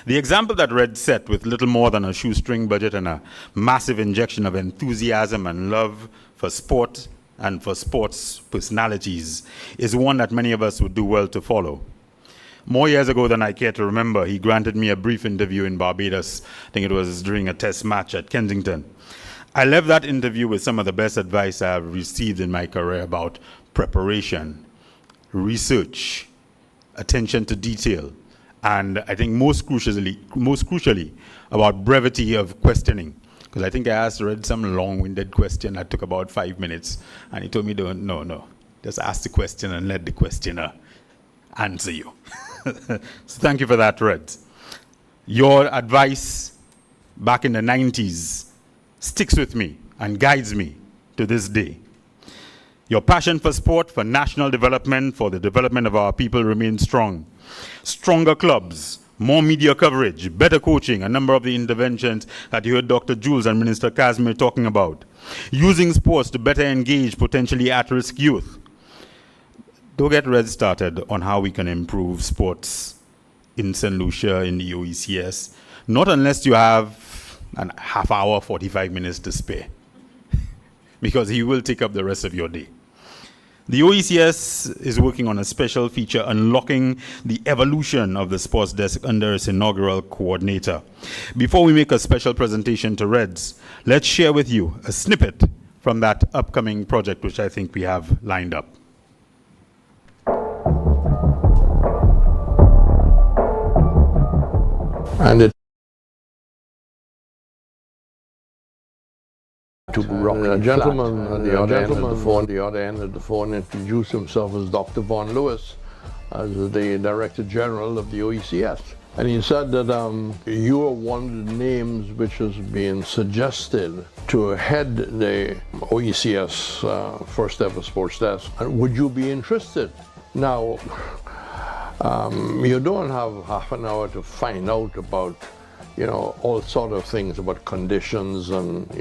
S5: The example that Red set, with little more than a shoestring budget and a massive injection of enthusiasm and love for sport and for sports personalities, is one that many of us would do well to follow. More years ago than I care to remember, he granted me a brief interview in Barbados. I think it was during a test match at Kensington. I left that interview with some of the best advice I have received in my career about preparation, research, attention to detail, and I think most crucially, about brevity of questioning. Because I think I read some long-winded question that took about 5 minutes, and he told me, no, just ask the question and let the questioner answer you. So thank you for that, Red. Your advice back in the 90s sticks with me and guides me to this day. Your passion for sport, for national development, for the development of our people remains strong. Stronger clubs, more media coverage, better coaching, a number of the interventions that you heard Dr. Jules and Minister Casimir talking about. Using sports to better engage potentially at-risk youth. Don't get Red started on how we can improve sports in St. Lucia, in the OECS. Not unless you have a half hour, 45 minutes to spare. Because he will take up the rest of your day. The OECS is working on a special feature unlocking the evolution of the sports desk under its inaugural coordinator. Before we make a special presentation to Reds, let's share with you a snippet from that upcoming project, which I think we have lined up.
S6: And it a gentleman at the other end of the phone introduced himself as Dr. Von Lewis, as the Director General of the OECS. And he said that you are one of the names which has been suggested to head the OECS first ever sports desk. And would you be interested? Now, you don't have half an hour to find out about, all sort of things about conditions and,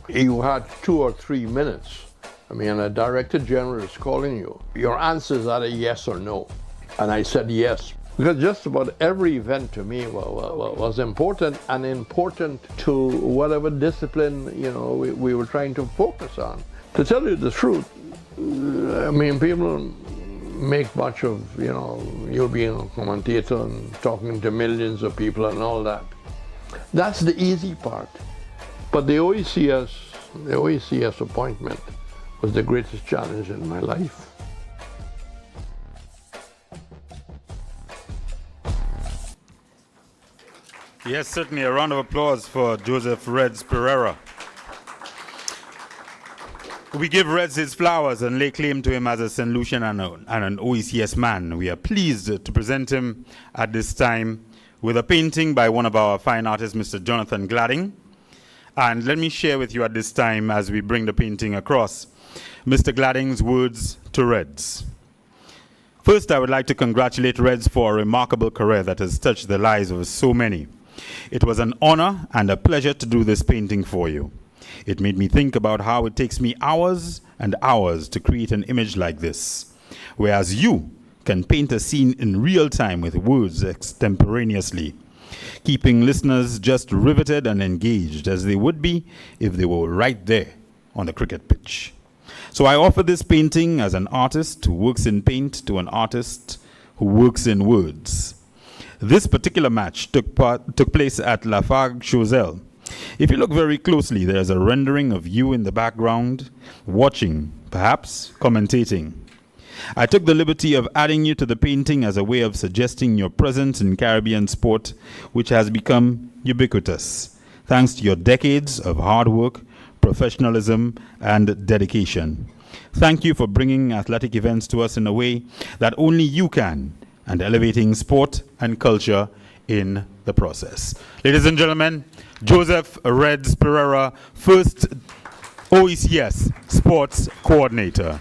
S6: you had 2 or 3 minutes. I mean, a Director General is calling you. Your answer is either yes or no. And I said yes. Because just about every event to me was important, and important to whatever discipline, we were trying to focus on. To tell you the truth, I mean, people make much of, you being a commentator and talking to millions of people and all that. That's the easy part. But the OECS appointment was the greatest challenge in my life.
S5: Yes, certainly a round of applause for Joseph Reds Pereira. We give Reds his flowers and lay claim to him as a St. Lucian and an OECS man. We are pleased to present him at this time with a painting by one of our fine artists, Mr. Jonathan Gladding. And let me share with you at this time, as we bring the painting across, Mr. Gladding's words to Reds. First, I would like to congratulate Reds for a remarkable career that has touched the lives of so many. It was an honor and a pleasure to do this painting for you. It made me think about how it takes me hours and hours to create an image like this, whereas you can paint a scene in real time with words extemporaneously, keeping listeners just riveted and engaged as they would be if they were right there on the cricket pitch. So I offer this painting as an artist who works in paint to an artist who works in words. This particular match took place at Lafargue Choiseul. If you look very closely, there's a rendering of you in the background, watching, perhaps commentating. I took the liberty of adding you to the painting as a way of suggesting your presence in Caribbean sport, which has become ubiquitous, thanks to your decades of hard work, professionalism, and dedication. Thank you for bringing athletic events to us in a way that only you can, and elevating sport and culture in the process. Ladies and gentlemen, Joseph Reds Pereira, first OECS Sports Coordinator.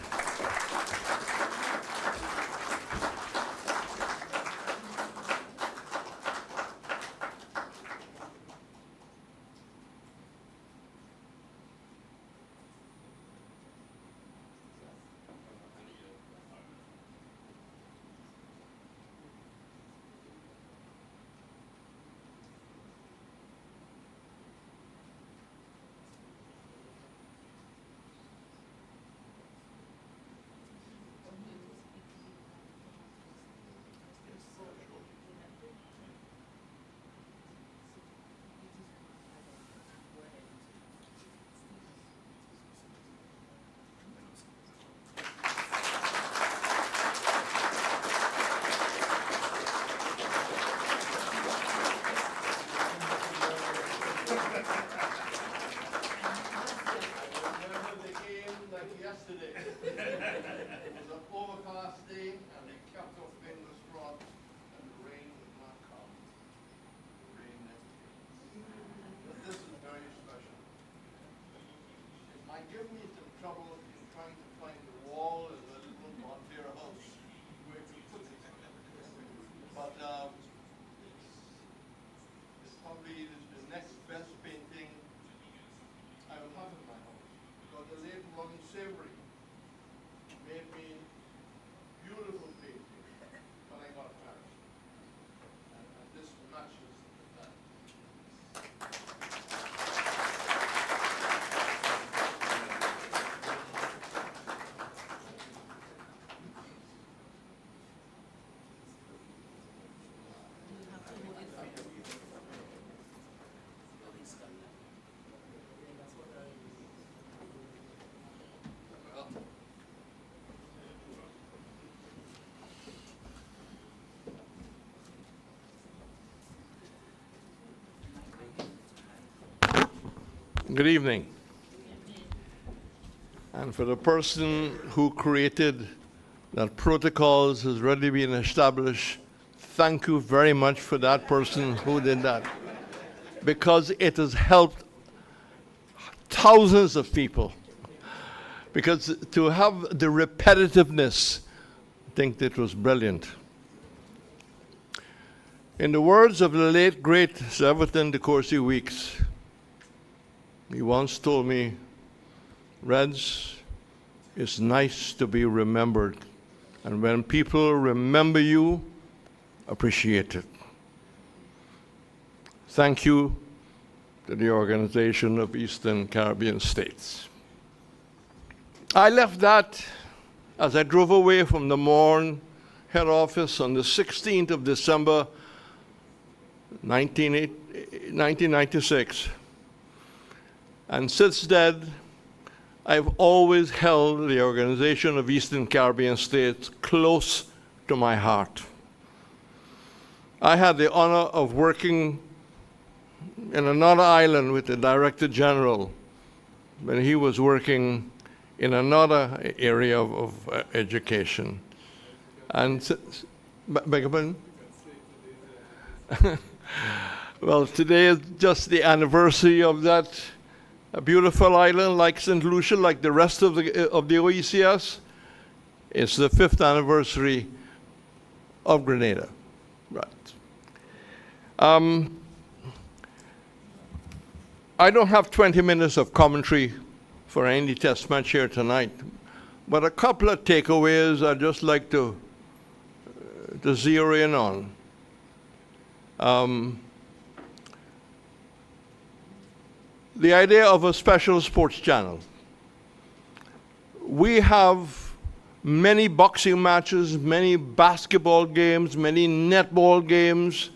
S7: Good evening. And for the person who created
S6: that protocols has already been established. Thank you very much for that person who did that, because it has helped thousands of people. Because to have the repetitiveness, I think that was brilliant. In the words of the late, great Sir Everton de Courcy Weeks, he once told me, Reds, it's nice to be remembered. And when people remember you, appreciate it. Thank you to the Organization of Eastern Caribbean States. I left that as I drove away from the Morn head office on the 16th of December, 1996. And since then, I've always held the Organization of Eastern Caribbean States close to my heart. I had the honor of working in another island with the Director General when he was working in another area of education. And beg your pardon? Well, today is just the anniversary of that beautiful island like St. Lucia, like the rest of the OECS. It's the 5th anniversary of Grenada. Right. I don't have 20 minutes of commentary for any test match here tonight, but a couple of takeaways I'd just like to zero in on. The idea of a special sports channel. We have many boxing matches, many basketball games, many netball games,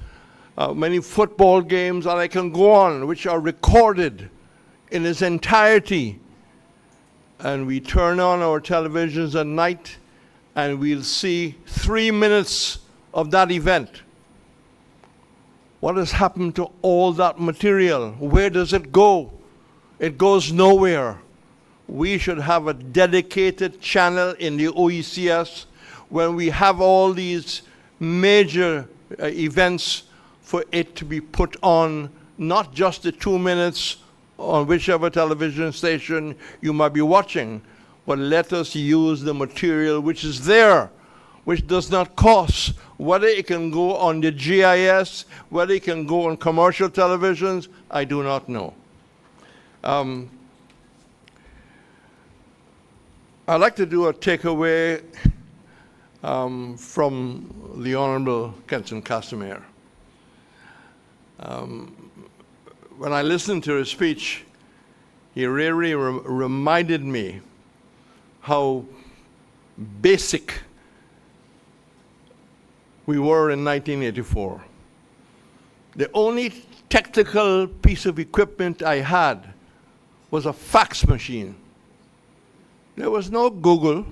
S6: many football games, and I can go on, which are recorded in its entirety. And we turn on our televisions at night and we'll see 3 minutes of that event. What has happened to all that material? Where does it go? It goes nowhere. We should have a dedicated channel in the OECS when we have all these major events for it to be put on, not just the 2 minutes on whichever television station you might be watching, but let us use the material which is there, which does not cost. Whether it can go on the GIS, whether it can go on commercial televisions, I do not know. I'd like to do a takeaway from the Honorable Kenson Casimir. When I listened to his speech, he really reminded me how basic we were in 1984. The only technical piece of equipment I had was a fax machine. There was no Google,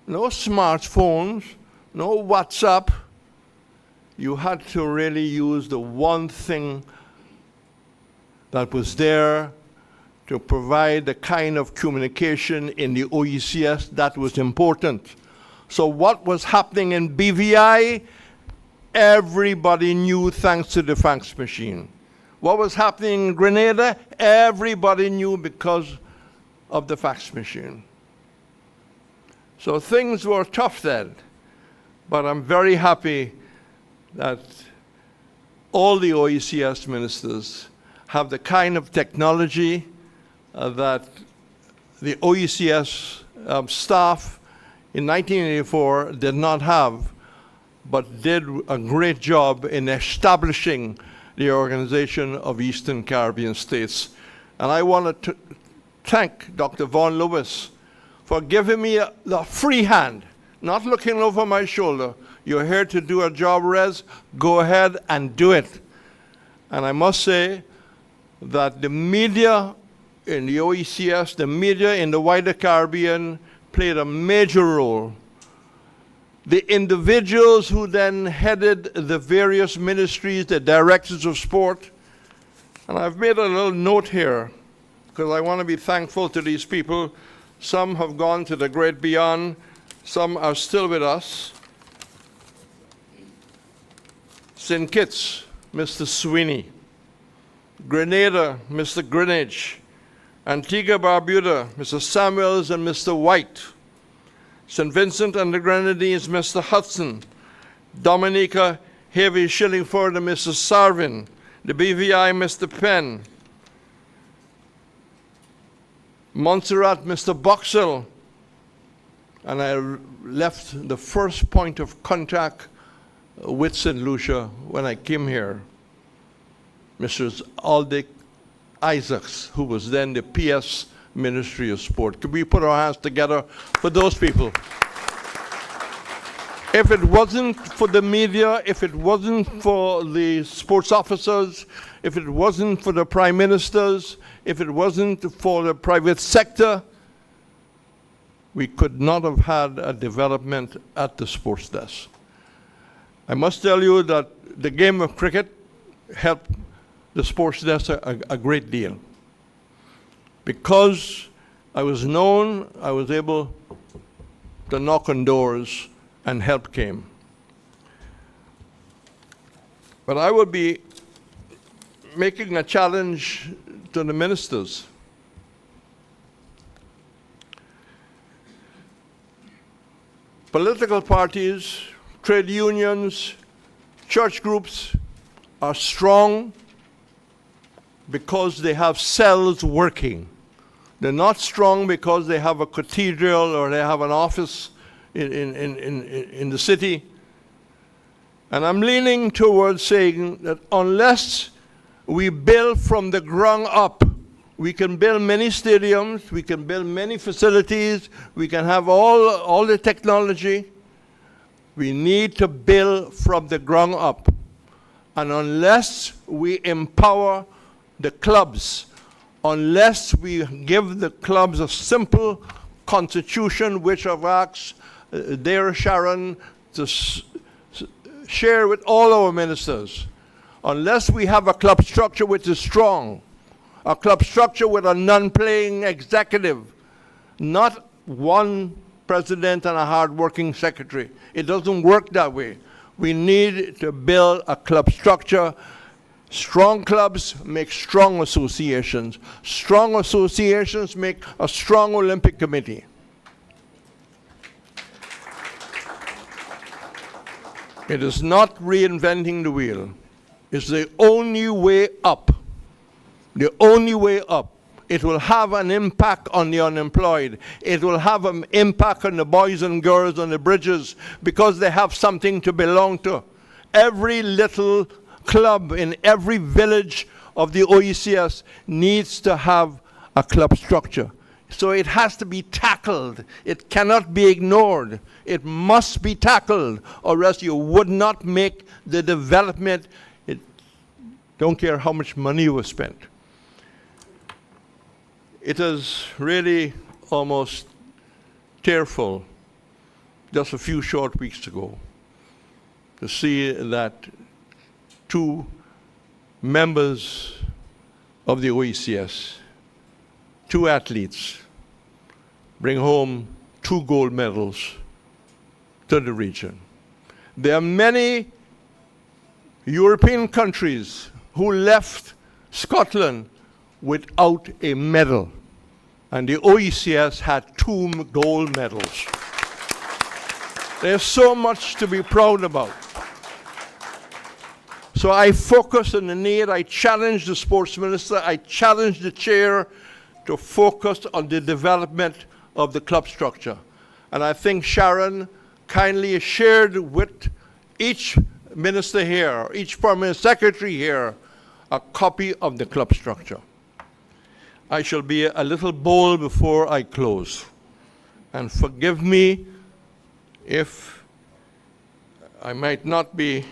S6: no smartphones, no WhatsApp. You had to really use the one thing that was there to provide the kind of communication in the OECS that was important. So what was happening in BVI, everybody knew thanks to the fax machine. What was happening in Grenada, everybody knew because of the fax machine. So things were tough then, but I'm very happy that all the OECS ministers have the kind of technology that the OECS staff in 1984 did not have, but did a great job in establishing the Organization of Eastern Caribbean States. And I want to thank Dr. Vaughan Lewis for giving me the free hand, not looking over my shoulder. You're here to do a job, Rez, go ahead and do it. And I must say that the media in the OECS, the media in the wider Caribbean played a major role. The individuals who then headed the various ministries, the directors of sport, and I've made a little note here because I want to be thankful to these people. Some have gone to the great beyond, Some are still with us. St. Kitts, Mr. Sweeney. Grenada, Mr. Greenwich. Antigua Barbuda, Mr. Samuels and Mr. White. St. Vincent and the Grenadines, Mr. Hudson. Dominica, Havy, Shillingford and Mr. Sarvin. The BVI, Mr. Penn. Montserrat, Mr. Boxell. And I left the first point of contact with St. Lucia when I came here. Mr. Aldic Isaacs, who was then the PS Ministry of Sport. Could we put our hands together for those people? If it wasn't for the media, if it wasn't for the sports officers, if it wasn't for the prime ministers, if it wasn't for the private sector, we could not have had a development at the sports desk. I must tell you that the game of cricket helped the sports desk a great deal. Because I was known, I was able to knock on doors and help came. But I would be making a challenge to the ministers. Political parties, trade unions, church groups are strong because they have cells working. They're not strong because they have a cathedral or they have an office in the city. And I'm leaning towards saying that unless we build from the ground up, we can build many stadiums, we can build many facilities, we can have all the technology. We need to build from the ground up. And unless we empower the clubs, unless we give the clubs a simple constitution which I've asked dear Sharon to share with all our ministers, unless we have a club structure which is strong, a club structure with a non-playing executive, not one president and a hard-working secretary. It doesn't work that way. We need to build a club structure. Strong clubs make strong associations. Strong associations make a strong Olympic committee. It is not reinventing the wheel. It's the only way up. The only way up. It will have an impact on the unemployed. It will have an impact on the boys and girls on the bridges because they have something to belong to. Every little club in every village of the OECS needs to have a club structure. So it has to be tackled. It cannot be ignored. It must be tackled, or else you would not make the development. Don't care how much money was spent. It is really almost tearful, just a few short weeks ago, to see that two members of the OECS, two athletes, bring home 2 gold medals to the region. There are many European countries who left Scotland without a medal, and the OECS had 2 gold medals. There's so much to be proud about. So I focus on the need. I challenge the sports minister. I challenge the chair to focus on the development of the club structure. And I think Sharon kindly shared with each minister here, each permanent secretary here, a copy of the club structure. I shall be a little bold before I close. And forgive me if I might not be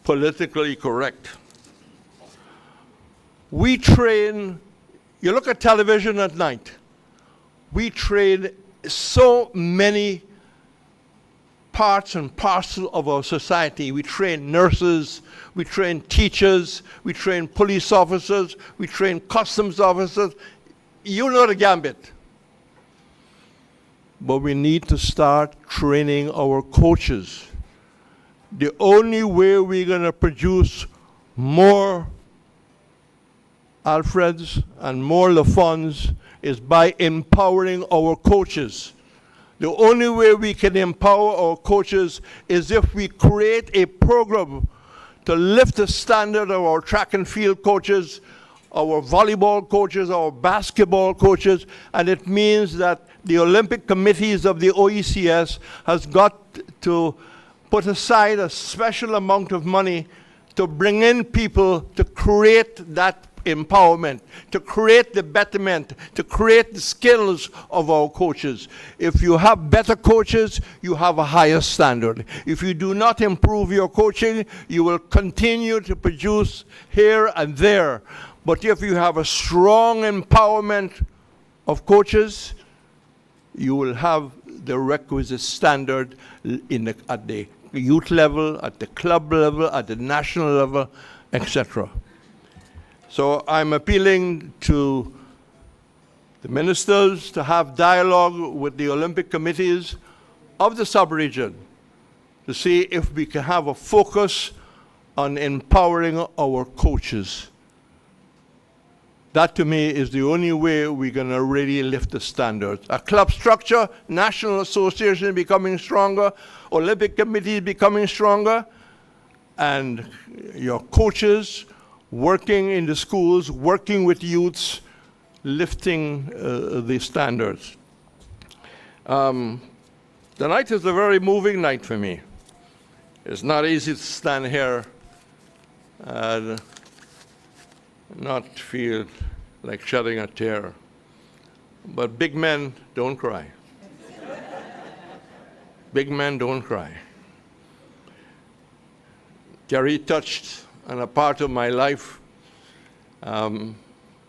S6: politically correct. We train, you look at television at night, we train so many parts and parcels of our society. We train nurses, we train teachers, we train police officers, we train customs officers. You know the gambit. but we need to start training our coaches. The only way we're going to produce more Alfreds and more LaFons is by empowering our coaches. The only way we can empower our coaches is if we create a program to lift the standard of our track and field coaches, our volleyball coaches, our basketball coaches, and it means that the Olympic committees of the OECS has got to put aside a special amount of money to bring in people to create that empowerment, to create the betterment, to create the skills of our coaches. If you have better coaches, you have a higher standard. If you do not improve your coaching, you will continue to produce here and there. But if you have a strong empowerment of coaches, you will have the requisite standard at the youth level, at the club level, at the national level, etc. So I'm appealing to the ministers to have dialogue with the Olympic committees of the sub-region to see if we can have a focus on empowering our coaches. That to me is the only way we're going to really lift the standards. A club structure, national association becoming stronger, Olympic committee becoming stronger, and your coaches working in the schools, working with youths, lifting the standards. The night is a very moving night for me. It's not easy to stand here and not feel like shedding a tear. But big men don't cry. Big men don't cry. Gary touched on a part of my life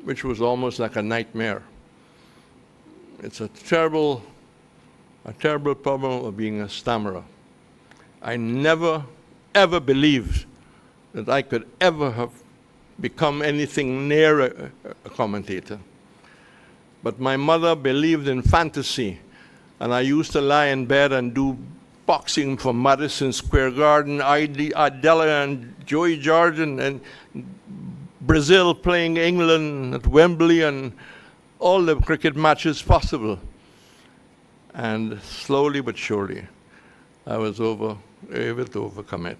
S6: which was almost like a nightmare. It's a terrible problem of being a stammerer. I never, ever believed that I could ever have become anything near a commentator. But my mother believed in fantasy, and I used to lie in bed and do boxing from Madison Square Garden, Adela and Joey Jordan, and Brazil playing England at Wembley, and all the cricket matches possible. And slowly but surely, I was able to overcome it.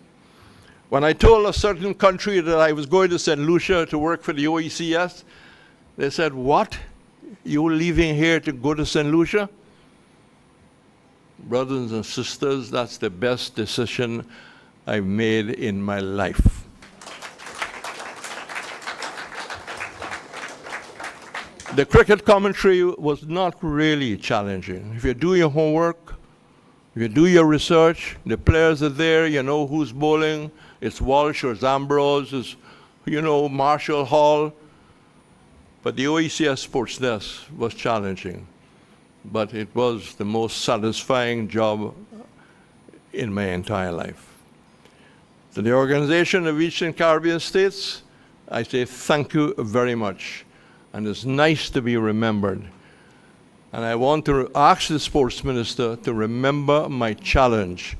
S6: When I told a certain country that I was going to St. Lucia to work for the OECS, they said, "What? You're leaving here to go to St. Lucia?" Brothers and sisters, that's the best decision I've made in my life. The cricket commentary was not really challenging. If you do your homework, if you do your research, the players are there, you know who's bowling, it's Walsh or Zambrose, it's, you know, Marshall Hall. But the OECS Sports Desk was challenging. But it was the most satisfying job in my entire life. To the Organization of Eastern Caribbean States, I say thank you very much. And it's nice to be remembered. And I want to ask the sports minister to remember my challenge.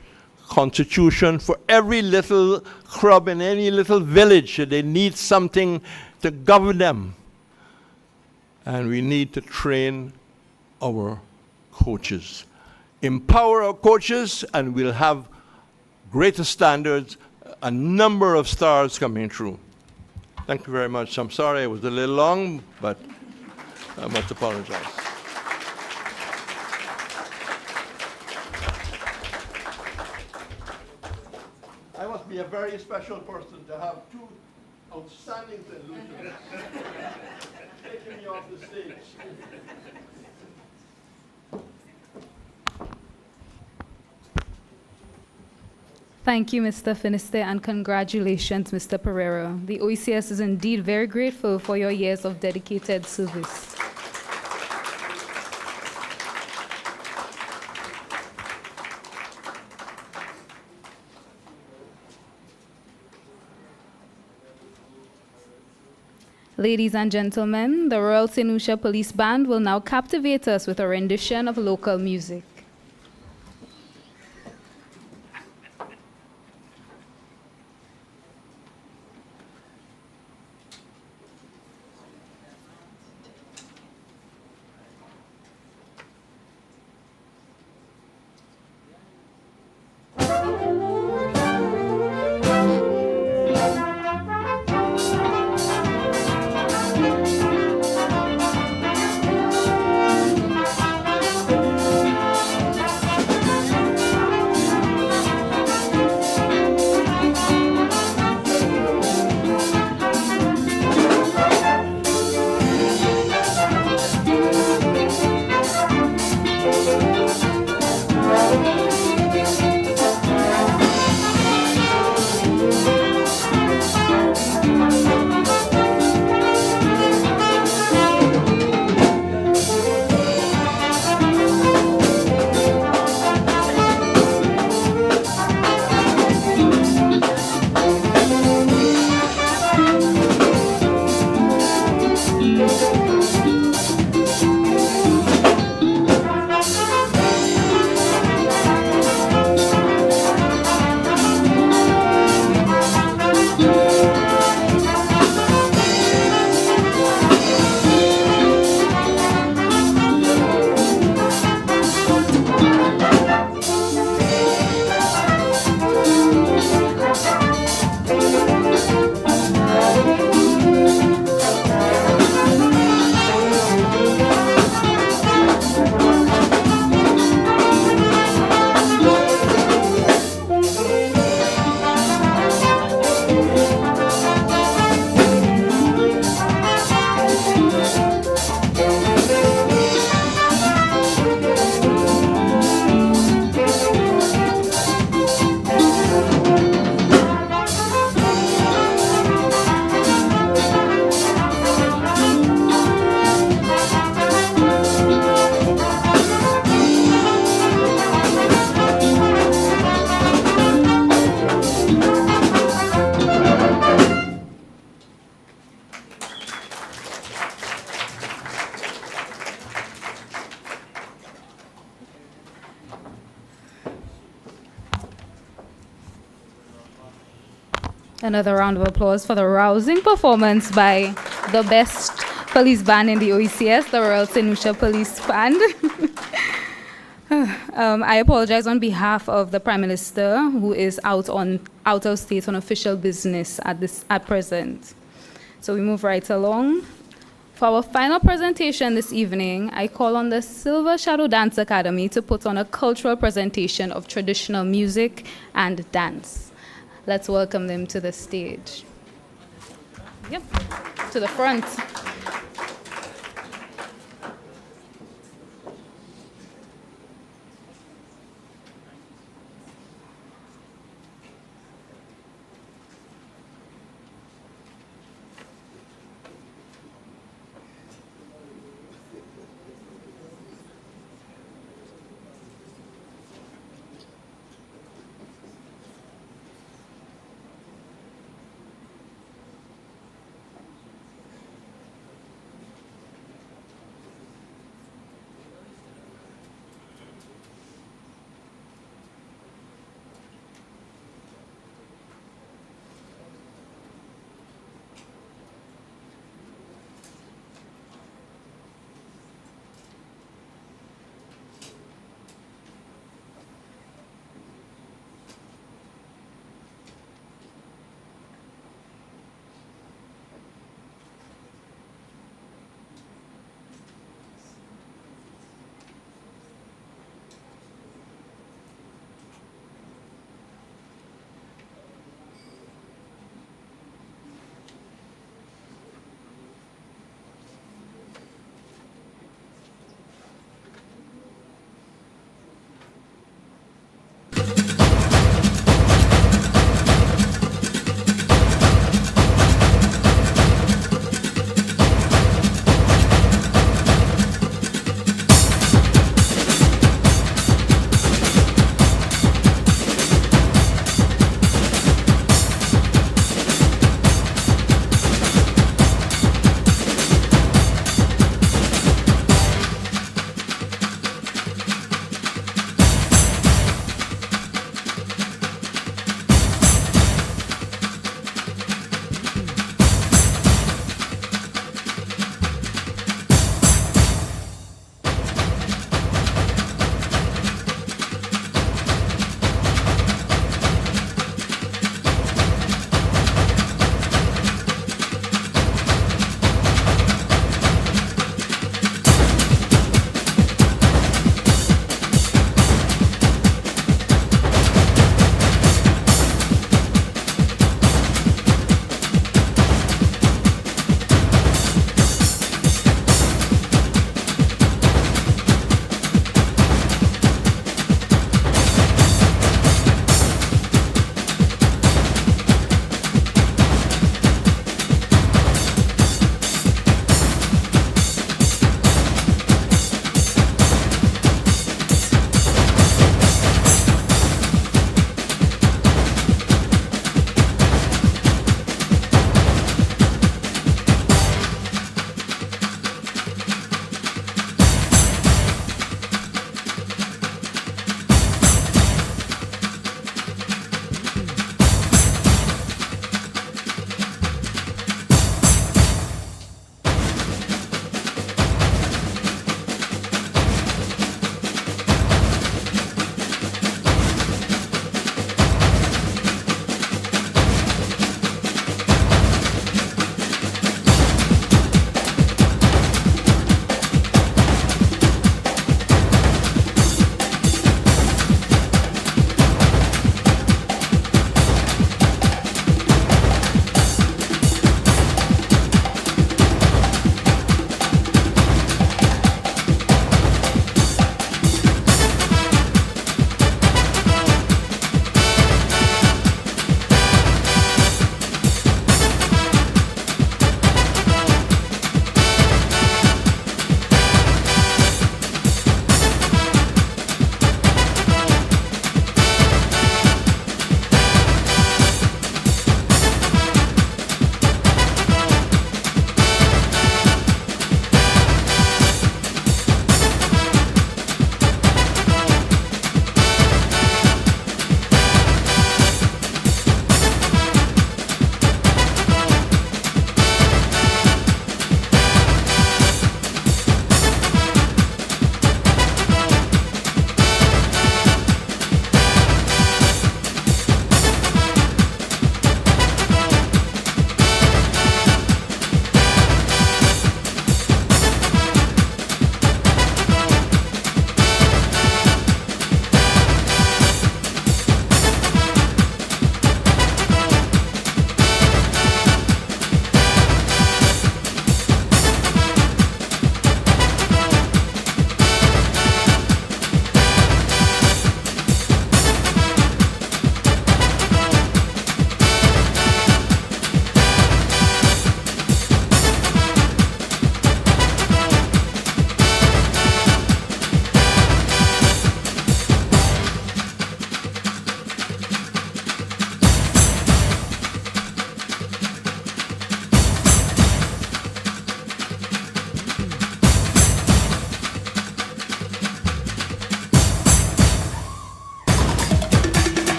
S6: Constitution for every little club in any little village, they need something to govern them. And we need to train our coaches. Empower our coaches, and we'll have greater standards, a number of stars coming through. Thank you very much. I'm sorry it was a little long, but I must apologize. I must be a very special person to have two outstanding solutions taking me off the stage.
S1: Thank you, Mr. Finister, and congratulations, Mr. Pereira. The OECS is indeed very grateful for your years of dedicated service. Ladies and gentlemen, the Royal St. Lucia Police Band will now captivate us with a rendition of local music. Another round of applause for the rousing performance by the best police band in the OECS, the Royal St. Lucia Police Band. I apologize on behalf of the Prime Minister, who is out of state on official business at present. So we move right along. For our final presentation this evening, I call on the Silver Shadow Dance Academy to put on a cultural presentation of traditional music and dance. Let's welcome them to the stage. Yep, to the front.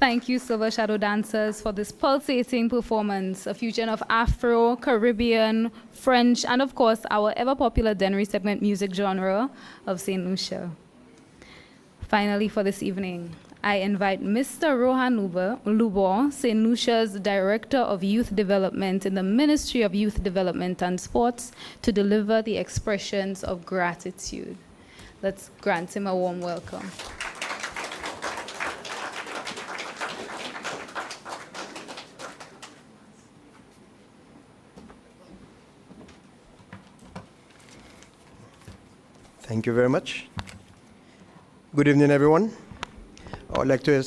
S1: Thank you, Silver Shadow Dancers, for this pulsating performance, a fusion of Afro, Caribbean, French, and of course, our ever-popular Dennery segment music genre of St. Lucia. Finally, for this evening, I invite Mr. Rohan Lubo, St. Lucia's Director of Youth Development in the Ministry of Youth Development and Sports, to deliver the expressions of gratitude. Let's grant him a warm welcome.
S7: Thank you very much. Good evening, everyone. I would like to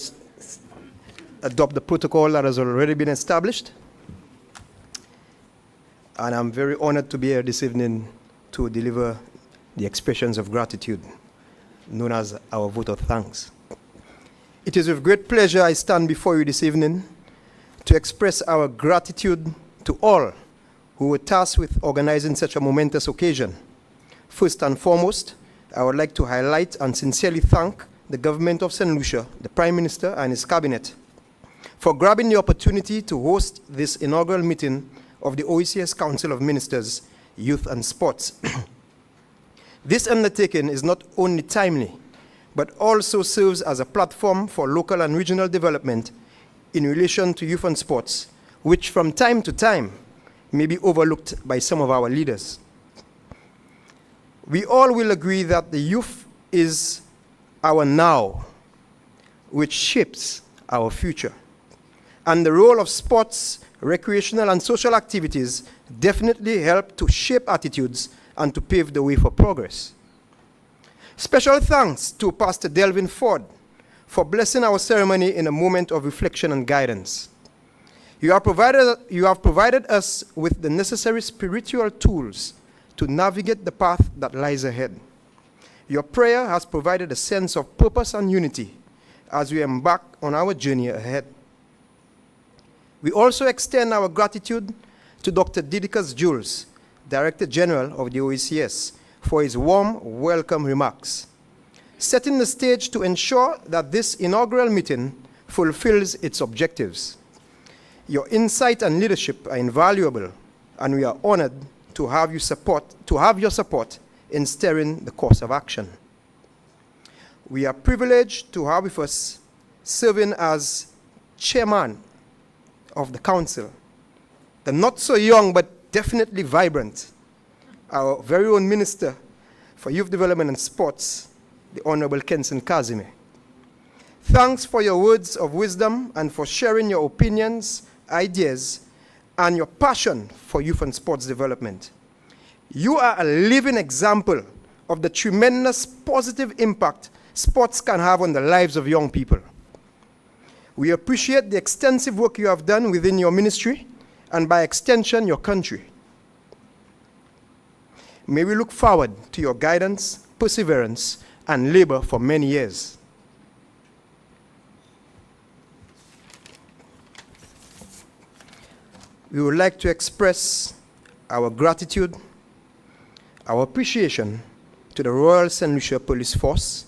S7: adopt the protocol that has already been established. And I'm very honored to be here this evening to deliver the expressions of gratitude, known as our vote of thanks. It is with great pleasure I stand before you this evening to express our gratitude to all who were tasked with organizing such a momentous occasion. First and foremost, I would like to highlight and sincerely thank the government of St. Lucia, the Prime Minister and his cabinet, for grabbing the opportunity to host this inaugural meeting of the OECS Council of Ministers, Youth and Sports. This undertaking is not only timely, but also serves as a platform for local and regional development in relation to youth and sports, which from time to time may be overlooked by some of our leaders. We all will agree that the youth is our now, which shapes our future. And the role of sports, recreational and social activities definitely help to shape attitudes and to pave the way for progress. Special thanks to Pastor Delvin Ford for blessing our ceremony in a moment of reflection and guidance. You have provided us with the necessary spiritual tools to navigate the path that lies ahead. Your prayer has provided a sense of purpose and unity as we embark on our journey ahead. We also extend our gratitude to Dr. Didicus Jules, Director General of the OECS, for his warm welcome remarks, setting the stage to ensure that this inaugural meeting fulfills its objectives. Your insight and leadership are invaluable, and we are honored to have your support in steering the course of action. We are privileged to have with us, serving as chairman of the council, the not so young but definitely vibrant, our very own Minister for Youth Development and Sports, the Honorable Kenson Kazime. Thanks for your words of wisdom and for sharing your opinions, ideas, and your passion for youth and sports development. You are a living example of the tremendous positive impact sports can have on the lives of young people. We appreciate the extensive work you have done within your ministry and by extension, your country. May we look forward to your guidance, perseverance, and labor for many years. We would like to express our gratitude, our appreciation to the Royal St. Lucia Police Force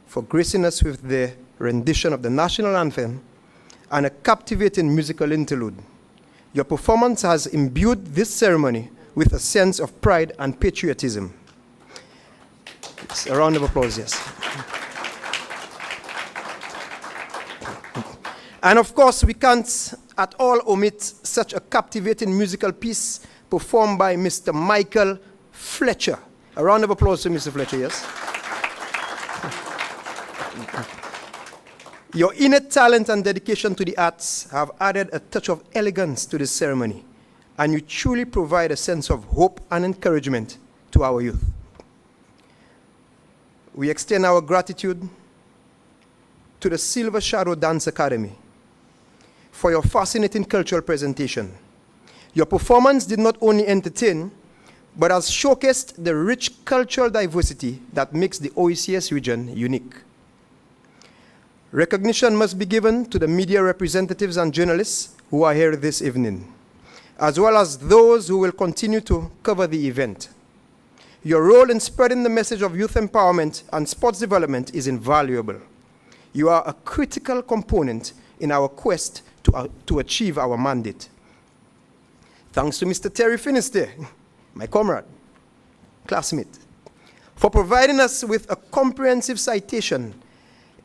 S7: for gracing us with the rendition of the national anthem and a captivating musical interlude. Your performance has imbued this ceremony with a sense of pride and patriotism. It's a round of applause, yes. And of course, we can't at all omit such a captivating musical piece performed by Mr. Michael Fletcher. A round of applause to Mr. Fletcher, yes. Your innate talent and dedication to the arts have added a touch of elegance to this ceremony, and you truly provide a sense of hope and encouragement to our youth. We extend our gratitude to the Silver Shadow Dance Academy for your fascinating cultural presentation. Your performance did not only entertain, but has showcased the rich cultural diversity that makes the OECS region unique. Recognition must be given to the media representatives and journalists who are here this evening, as well as those who will continue to cover the event. Your role in spreading the message of youth empowerment and sports development is invaluable. You are a critical component in our quest to achieve our mandate. Thanks to Mr. Terry Finister, my comrade, classmate, for providing us with a comprehensive citation,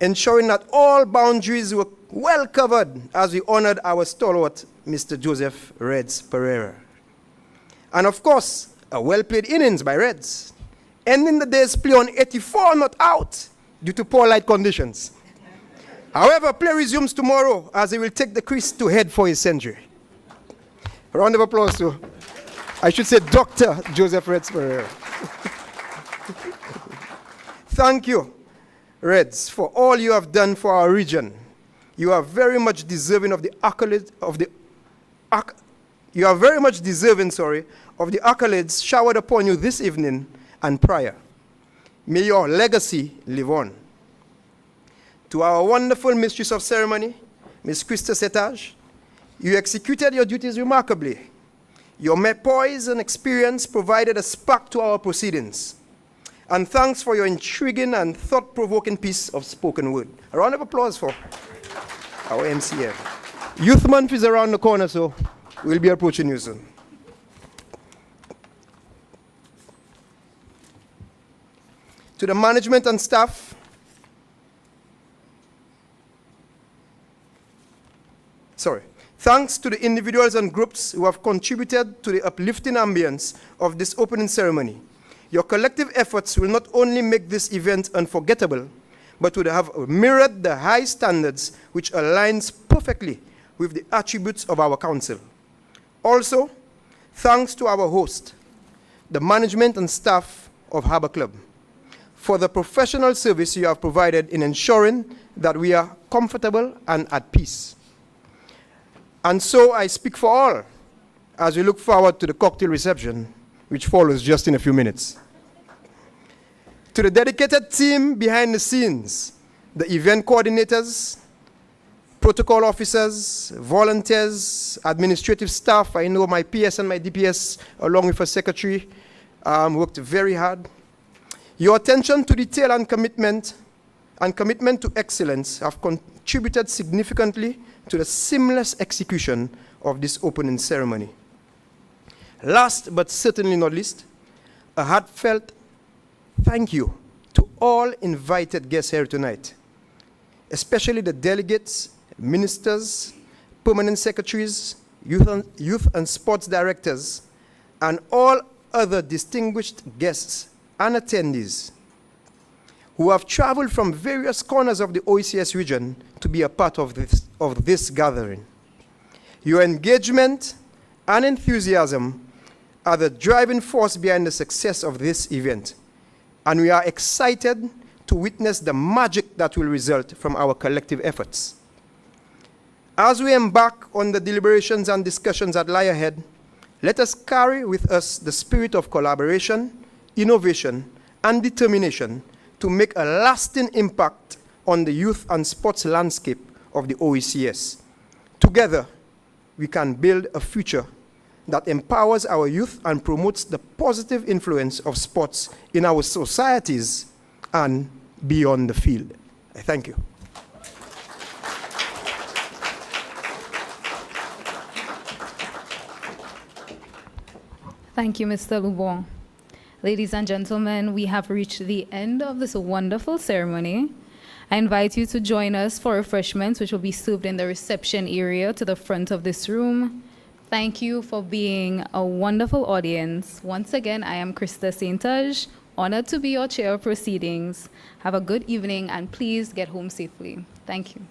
S7: ensuring that all boundaries were well covered as we honored our stalwart, Mr. Joseph Reds Pereira. And of course, a well-played innings by Reds, ending the day's play on 84 not out due to poor light conditions. However, play resumes tomorrow as he will take the crease to head for his century. A round of applause to, I should say, Dr. Joseph Reds Pereira. Thank you, Reds, for all you have done for our region. You are very much deserving of the accolades of the accolades showered upon you this evening and prior. May your legacy live on. To our wonderful mistress of ceremony, Ms. Krista Setage, you executed your duties remarkably. Your poise and experience provided a spark to our proceedings. And thanks for your intriguing and thought-provoking piece of spoken word. A round of applause for our MCM. Youth Month is around the corner, so we'll be approaching you soon. To the management and staff, thanks to the individuals and groups who have contributed to the uplifting ambience of this opening ceremony. Your collective efforts will not only make this event unforgettable, but would have mirrored the high standards which aligns perfectly with the attributes of our council. Also, thanks to our host, the management and staff of Harbour Club, for the professional service you have provided in ensuring that we are comfortable and at peace. And so I speak for all as we look forward to the cocktail reception, which follows just in a few minutes. To the dedicated team behind the scenes, the event coordinators, protocol officers, volunteers, administrative staff, I know my PS and my DPS, along with a secretary, worked very hard. Your attention to detail and commitment to excellence have contributed significantly to the seamless execution of this opening ceremony. Last but certainly not least, a heartfelt thank you to all invited guests here tonight, especially the delegates, ministers, permanent secretaries, youth and sports directors, and all other distinguished guests and attendees who have traveled from various corners of the OECS region to be a part of this gathering. Your engagement and enthusiasm are the driving force behind the success of this event, and we are excited to witness the magic that will result from our collective efforts. As we embark on the deliberations and discussions that lie ahead, let us carry with us the spirit of collaboration, innovation, and determination to make a lasting impact on the youth and sports landscape of the OECS. Together, we can build a future that empowers our youth and promotes the positive influence of sports in our societies and beyond the field. I thank you.
S1: Thank you, Mr. Lubon. Ladies and gentlemen, we have reached the end of this wonderful ceremony. I invite you to join us for refreshments, which will be served in the reception area to the front of this room. Thank you for being a wonderful audience. Once again, I am Krista Saintage, honored to be your chair of proceedings. Have a good evening, and please get home safely. Thank you.